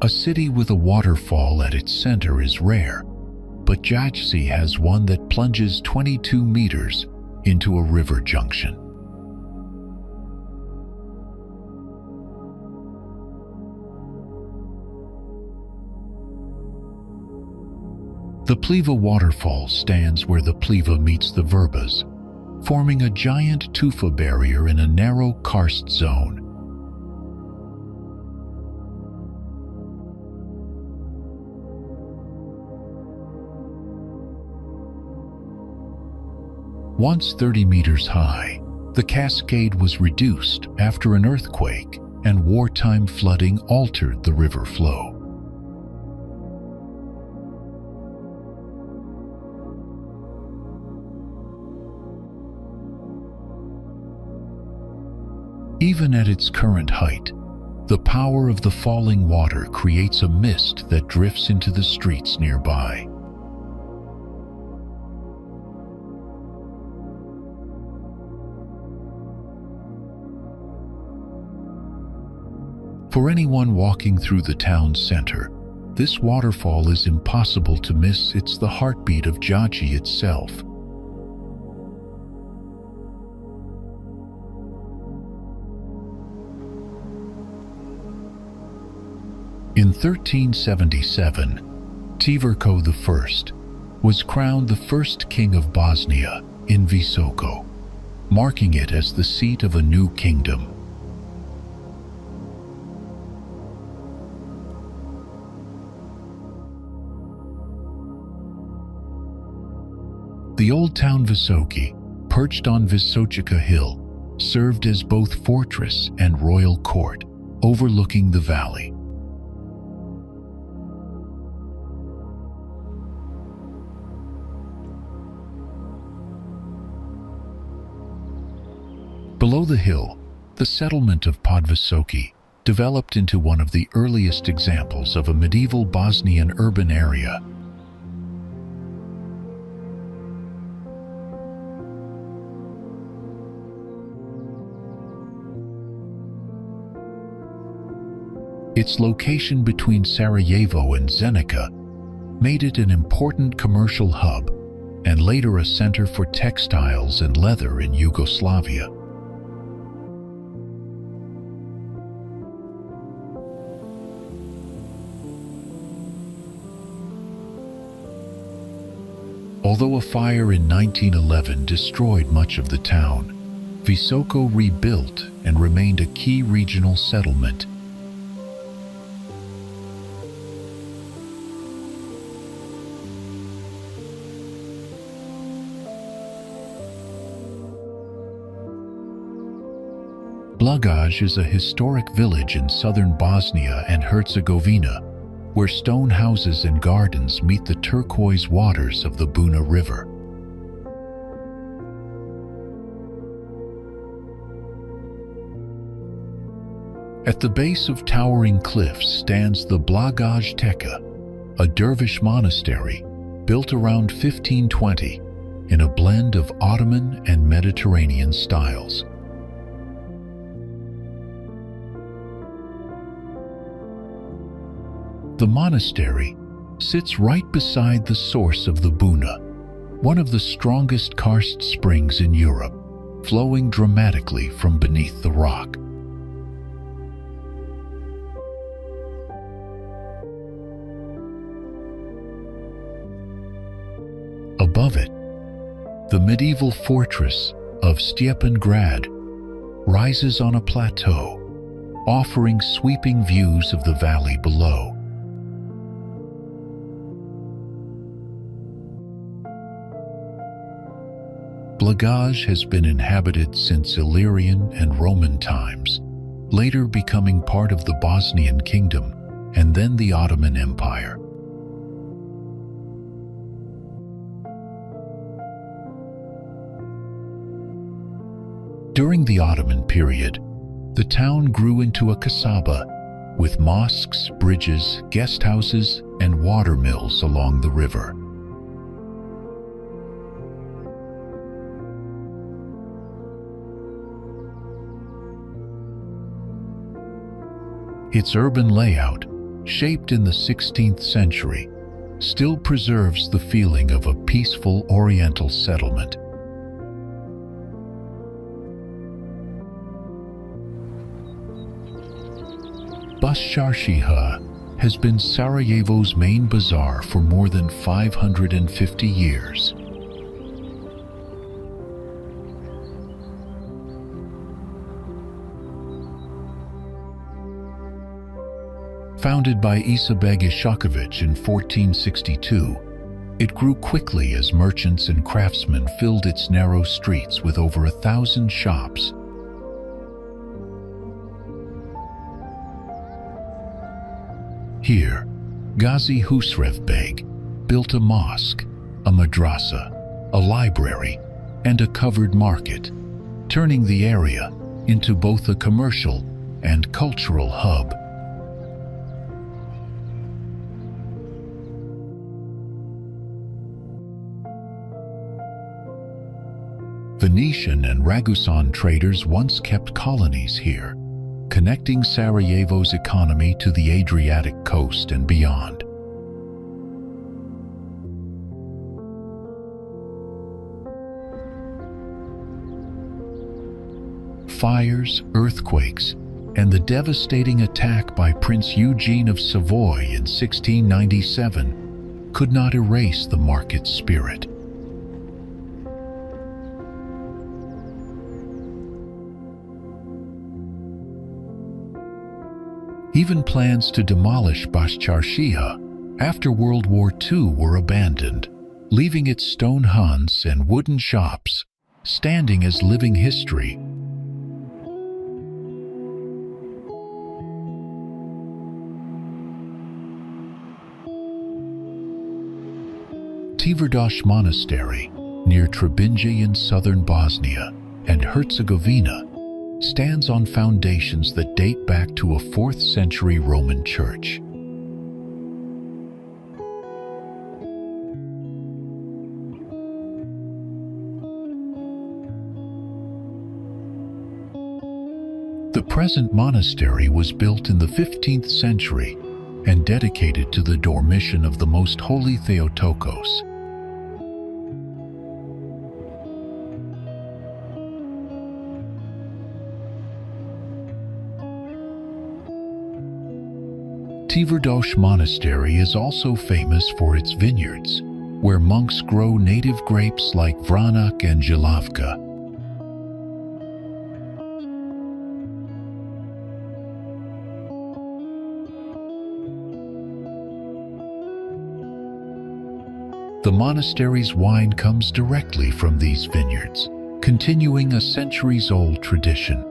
A city with a waterfall at its center is rare, but Jajce has one that plunges 22 meters into a river junction. The Pliva waterfall stands where the Pliva meets the Verbas, forming a giant tufa barrier in a narrow karst zone. Once 30 meters high, the cascade was reduced after an earthquake and wartime flooding altered the river flow. Even at its current height, the power of the falling water creates a mist that drifts into the streets nearby. For anyone walking through the town center, this waterfall is impossible to miss. It's the heartbeat of Jajce itself. In 1377, Tvrko I was crowned the first king of Bosnia in Visoko, marking it as the seat of a new kingdom. The old town Visoki, perched on Visočica Hill, served as both fortress and royal court, overlooking the valley. Below the hill, the settlement of Podvisoki developed into one of the earliest examples of a medieval Bosnian urban area. Its location between Sarajevo and Zenica made it an important commercial hub and later a center for textiles and leather in Yugoslavia. Although a fire in 1911 destroyed much of the town, Visoko rebuilt and remained a key regional settlement. Blagaj is a historic village in southern Bosnia and Herzegovina, where stone houses and gardens meet the turquoise waters of the Buna River. At the base of towering cliffs stands the Blagaj Teka, a dervish monastery built around 1520 in a blend of Ottoman and Mediterranean styles. The monastery sits right beside the source of the Buna, one of the strongest karst springs in Europe, flowing dramatically from beneath the rock. Above it, the medieval fortress of Stjepangrad rises on a plateau, offering sweeping views of the valley below. Blagaj has been inhabited since Illyrian and Roman times, later becoming part of the Bosnian Kingdom and then the Ottoman Empire. During the Ottoman period, the town grew into a kasaba, with mosques, bridges, guest houses, and water mills along the river. Its urban layout, shaped in the 16th century, still preserves the feeling of a peaceful Oriental settlement. Bascharshiha has been Sarajevo's main bazaar for more than 550 years. Founded by Isabeg Ishakovic in 1462, it grew quickly as merchants and craftsmen filled its narrow streets with over 1,000 shops. Here, Gazi Husrev Beg built a mosque, a madrasa, a library, and a covered market, turning the area into both a commercial and cultural hub. Venetian and Ragusan traders once kept colonies here, connecting Sarajevo's economy to the Adriatic coast and beyond. Fires, earthquakes, and the devastating attack by Prince Eugene of Savoy in 1697 could not erase the market's spirit. Even plans to demolish Bascharshiha after World War II were abandoned, leaving its stone huts and wooden shops standing as living history. Tvrdosh Monastery, near Trebinje in southern Bosnia and Herzegovina, stands on foundations that date back to a 4th century Roman church. The present monastery was built in the 15th century and dedicated to the Dormition of the Most Holy Theotokos. Tvrdosh Monastery is also famous for its vineyards, where monks grow native grapes like Vranak and Jelavka. The monastery's wine comes directly from these vineyards, continuing a centuries-old tradition.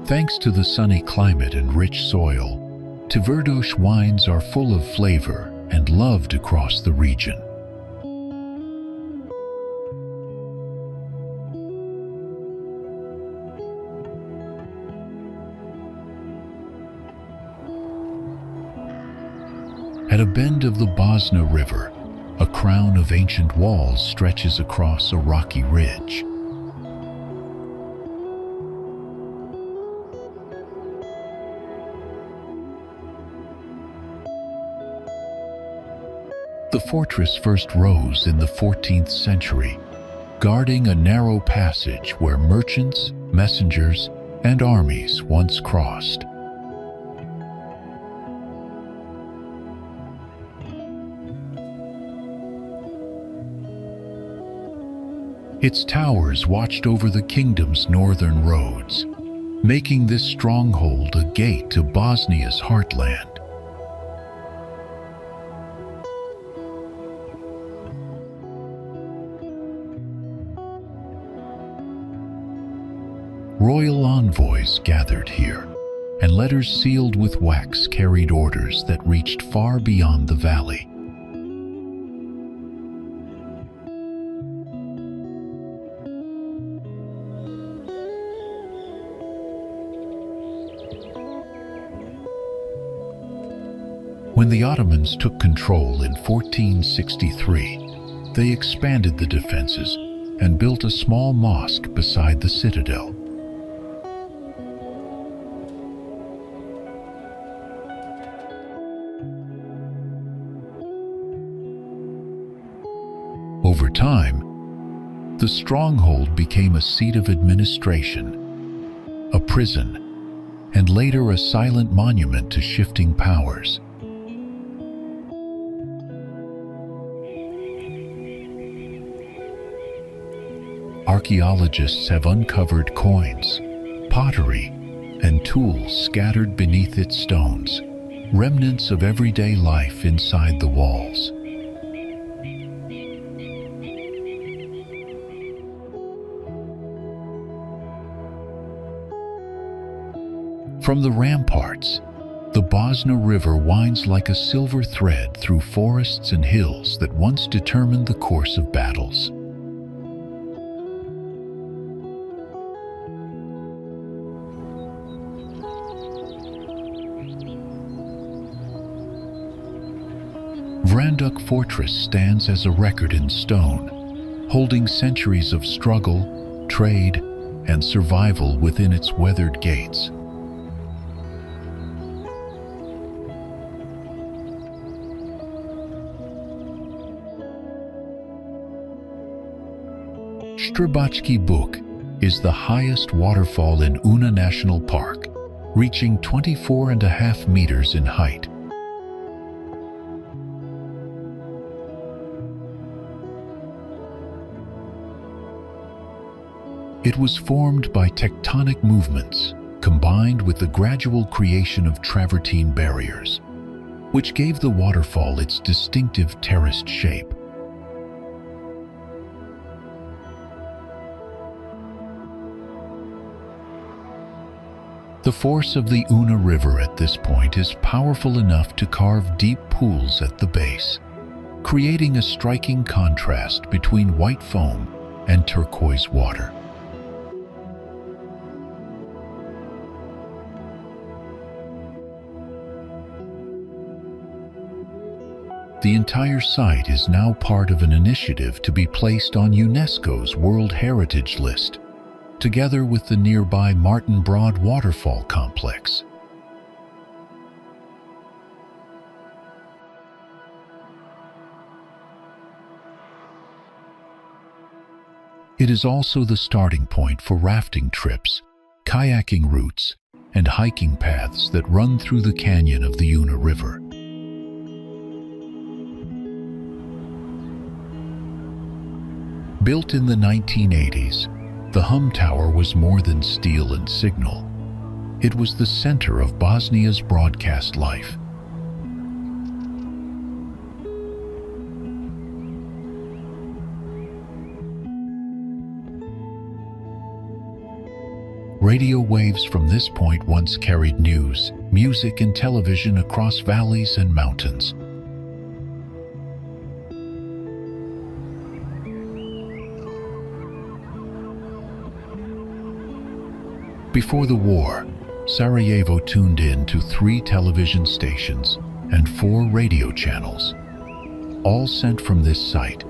Thanks to the sunny climate and rich soil, Tvrdosh wines are full of flavor and loved across the region. At a bend of the Bosna River, A crown of ancient walls stretches across a rocky ridge. The fortress first rose in the 14th century, guarding a narrow passage where merchants, messengers, and armies once crossed. Its towers watched over the kingdom's northern roads, making this stronghold a gate to Bosnia's heartland. Royal envoys gathered here, and letters sealed with wax carried orders that reached far beyond the valley. When the Ottomans took control in 1463, they expanded the defenses and built a small mosque beside the citadel. Over time, the stronghold became a seat of administration, a prison, and later a silent monument to shifting powers. Archaeologists have uncovered coins, pottery, and tools scattered beneath its stones, remnants of everyday life inside the walls. From the ramparts, the Bosna River winds like a silver thread through forests and hills that once determined the course of battles. Vranduk Fortress stands as a record in stone, holding centuries of struggle, trade, and survival within its weathered gates. Srebrenik Buk is the highest waterfall in Una National Park, reaching 24.5 meters in height. It was formed by tectonic movements combined with the gradual creation of travertine barriers, which gave the waterfall its distinctive terraced shape. The force of the Una River at this point is powerful enough to carve deep pools at the base, creating a striking contrast between white foam and turquoise water. The entire site is now part of an initiative to be placed on UNESCO's World Heritage List, together with the nearby Martin Broad Waterfall Complex. It is also the starting point for rafting trips, kayaking routes, and hiking paths that run through the canyon of the Una River. Built in the 1980s, the Hum Tower was more than steel and signal. It was the center of Bosnia's broadcast life. Radio waves from this point once carried news, music, and television across valleys and mountains. Before the war, Sarajevo tuned in to 3 television stations and 4 radio channels. all sent from this site.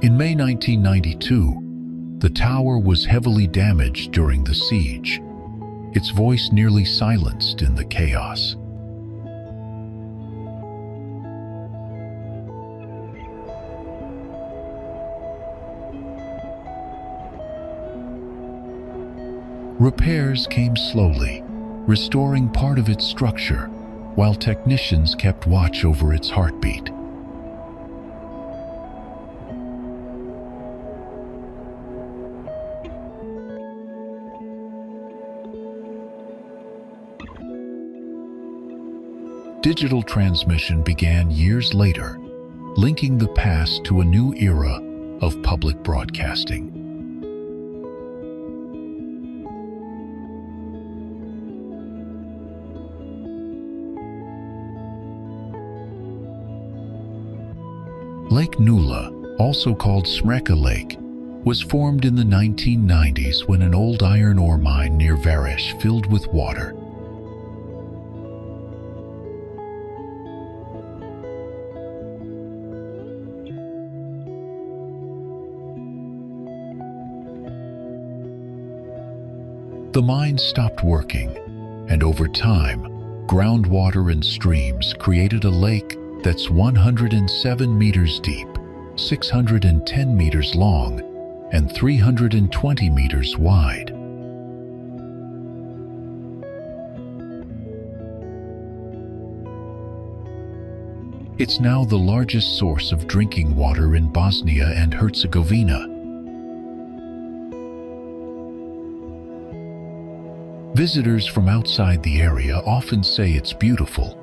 In May 1992, the tower was heavily damaged during the siege, its voice nearly silenced in the chaos. Repairs came slowly, restoring part of its structure, while technicians kept watch over its heartbeat. Digital transmission began years later, linking the past to a new era of public broadcasting. Lake Nula, also called Smreka Lake, was formed in the 1990s when an old iron ore mine near Vareš filled with water. The mine stopped working, and over time, groundwater and streams created a lake that's 107 meters deep, 610 meters long, and 320 meters wide. It's now the largest source of drinking water in Bosnia and Herzegovina. Visitors from outside the area often say it's beautiful,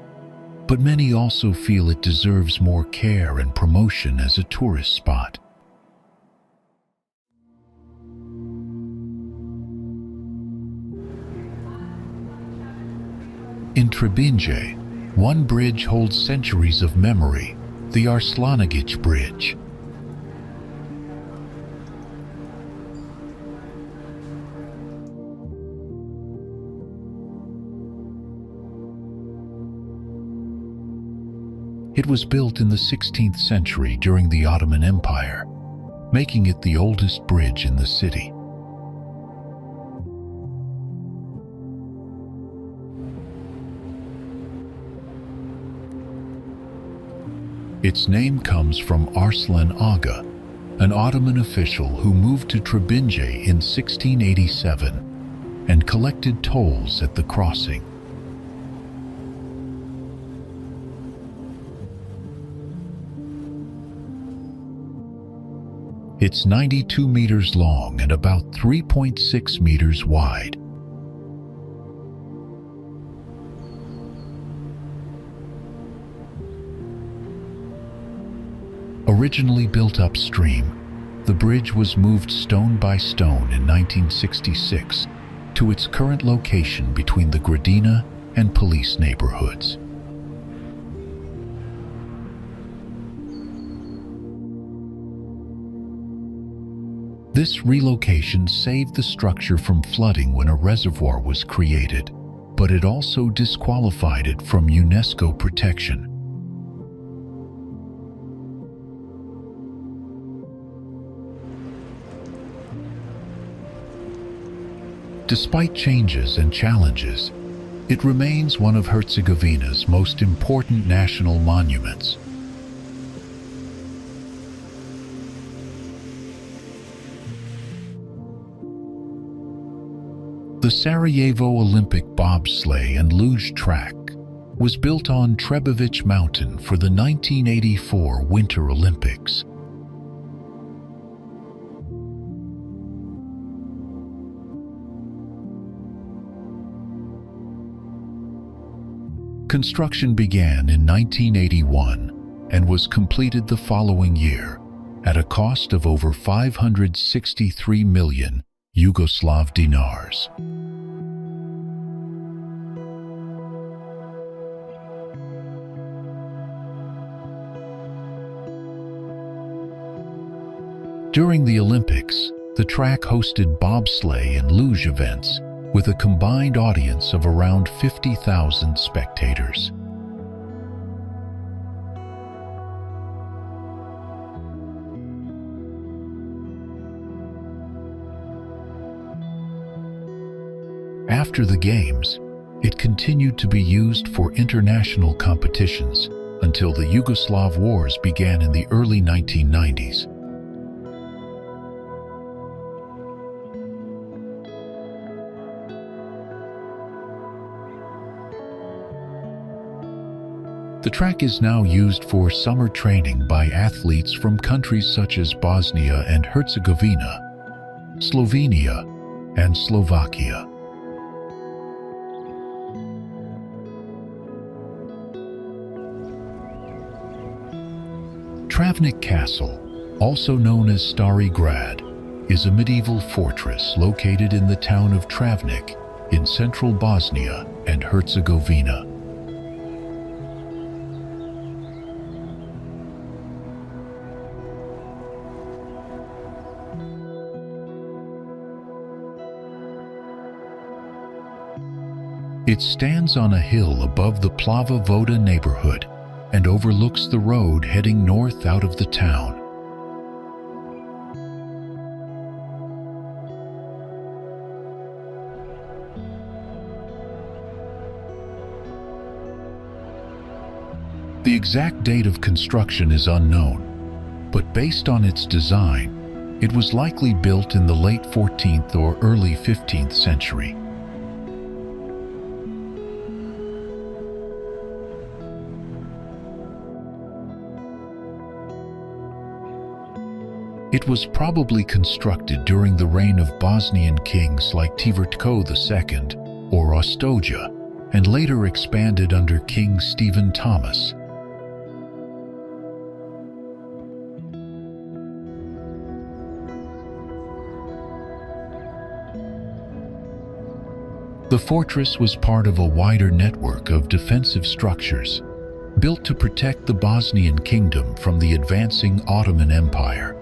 but many also feel it deserves more care and promotion as a tourist spot. In Trebinje, one bridge holds centuries of memory, the Arslanagić Bridge. It was built in the 16th century during the Ottoman Empire, making it the oldest bridge in the city. Its name comes from Arslan Aga, an Ottoman official who moved to Trebinje in 1687 and collected tolls at the crossing. It's 92 meters long and about 3.6 meters wide. Originally built upstream, the bridge was moved stone by stone in 1966 to its current location between the Gradina and Police neighborhoods. This relocation saved the structure from flooding when a reservoir was created, but it also disqualified it from UNESCO protection. Despite changes and challenges, it remains one of Herzegovina's most important national monuments. The Sarajevo Olympic bobsleigh and luge track was built on Trebinje Mountain for the 1984 Winter Olympics. Construction began in 1981 and was completed the following year at a cost of over 563 million Yugoslav dinars. During the Olympics, The track hosted bobsleigh and luge events with a combined audience of around 50,000 spectators. After the Games, it continued to be used for international competitions until the Yugoslav Wars began in the early 1990s. The track is now used for summer training by athletes from countries such as Bosnia and Herzegovina, Slovenia, and Slovakia. Travnik Castle, also known as Stari Grad, is a medieval fortress located in the town of Travnik in central Bosnia and Herzegovina. It stands on a hill above the Plava Voda neighborhood and overlooks the road heading north out of the town. The exact date of construction is unknown, but based on its design, it was likely built in the late 14th or early 15th century. It was probably constructed during the reign of Bosnian kings like Tvrtko II or Ostoja, and later expanded under King Stephen Thomas. The fortress was part of a wider network of defensive structures, built to protect the Bosnian kingdom from the advancing Ottoman Empire.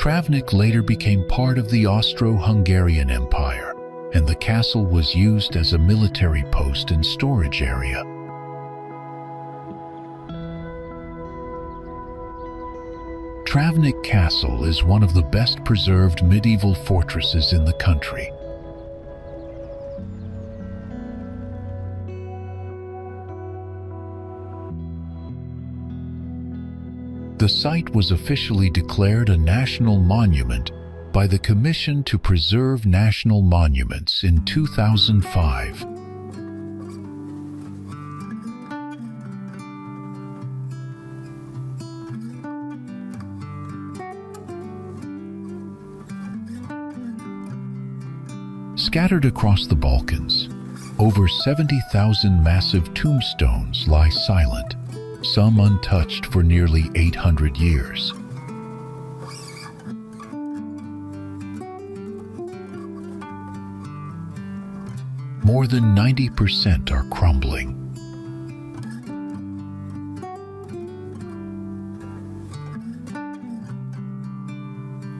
Travnik later became part of the Austro-Hungarian Empire, and the castle was used as a military post and storage area. Travnik Castle is one of the best preserved medieval fortresses in the country. The site was officially declared a national monument by the Commission to Preserve National Monuments in 2005. Scattered across the Balkans, over 70,000 massive tombstones lie silent, some untouched for nearly 800 years. More than 90% are crumbling.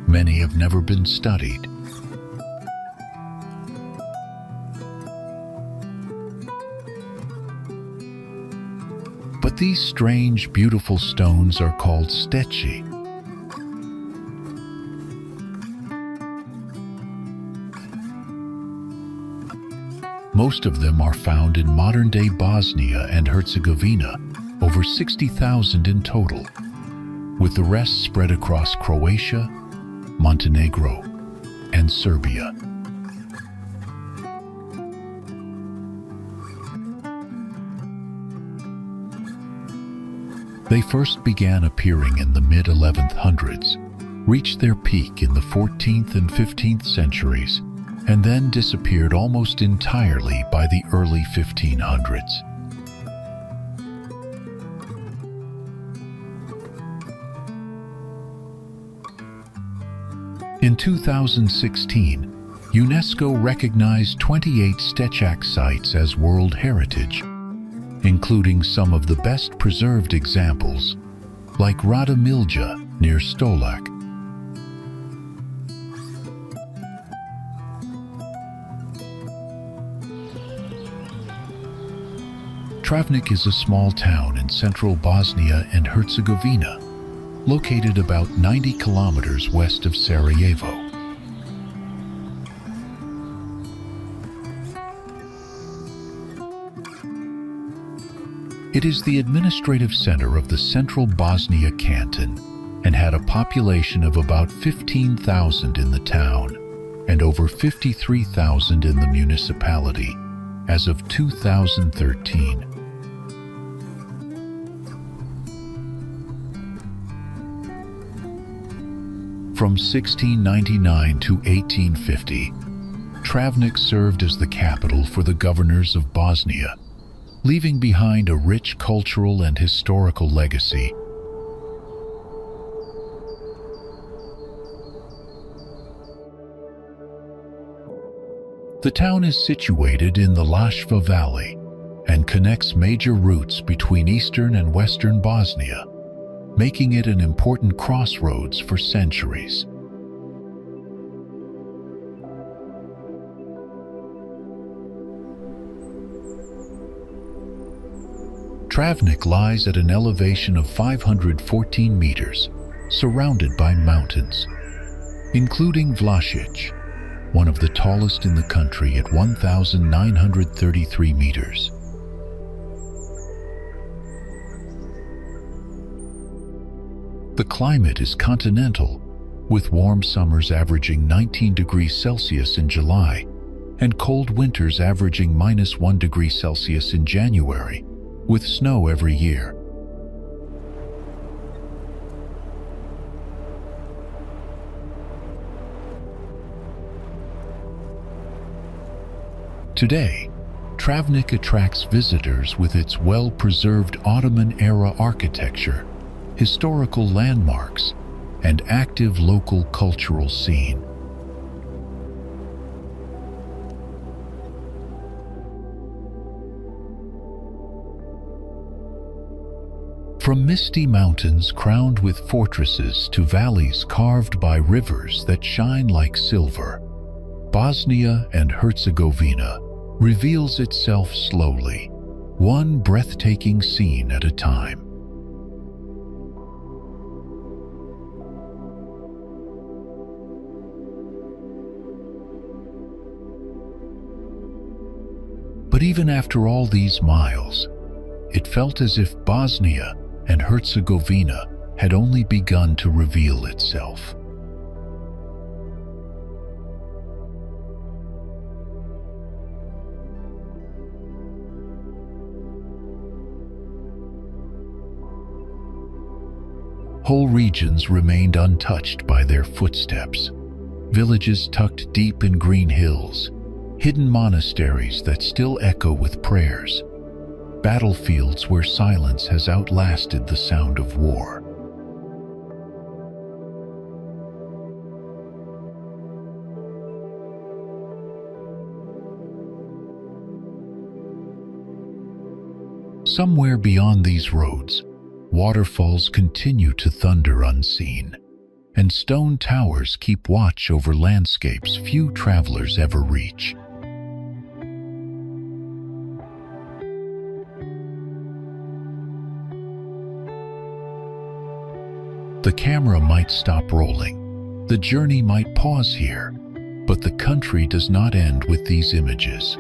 Many have never been studied. But these strange, beautiful stones are called steci. Most of them are found in modern-day Bosnia and Herzegovina, over 60,000 in total, with the rest spread across Croatia, Montenegro, and Serbia. They first began appearing in the mid-1100s, reached their peak in the 14th and 15th centuries, and then disappeared almost entirely by the early 1500s. In 2016, UNESCO recognized 28 Stečak sites as World Heritage, including some of the best preserved examples, like Rada Milja near Stolac. Travnik is a small town in central Bosnia and Herzegovina, located about 90 kilometers west of Sarajevo. It is the administrative center of the Central Bosnia Canton and had a population of about 15,000 in the town and over 53,000 in the municipality as of 2013. From 1699 to 1850, Travnik served as the capital for the governors of Bosnia, leaving behind a rich cultural and historical legacy. The town is situated in the Neretva Valley and connects major routes between eastern and western Bosnia, making it an important crossroads for centuries. Travnik lies at an elevation of 514 meters, surrounded by mountains, including Vlasic, one of the tallest in the country at 1,933 meters. The climate is continental, with warm summers averaging 19 degrees Celsius in July and cold winters averaging -1 degree Celsius in January, with snow every year. Today, Travnik attracts visitors with its well-preserved Ottoman-era architecture, historical landmarks, and active local cultural scene. From misty mountains crowned with fortresses to valleys carved by rivers that shine like silver, Bosnia and Herzegovina reveals itself slowly, one breathtaking scene at a time. But even after all these miles, it felt as if Bosnia and Herzegovina had only begun to reveal itself. Whole regions remained untouched by their footsteps. Villages tucked deep in green hills, hidden monasteries that still echo with prayers, battlefields where silence has outlasted the sound of war. Somewhere beyond these roads, waterfalls continue to thunder unseen, and stone towers keep watch over landscapes few travelers ever reach. The camera might stop rolling, the journey might pause here, but the country does not end with these images.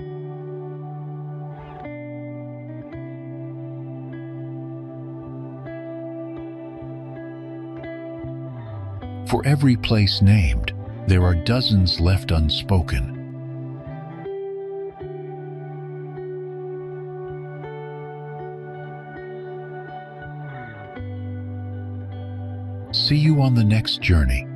For every place named, there are dozens left unspoken. See you on the next journey.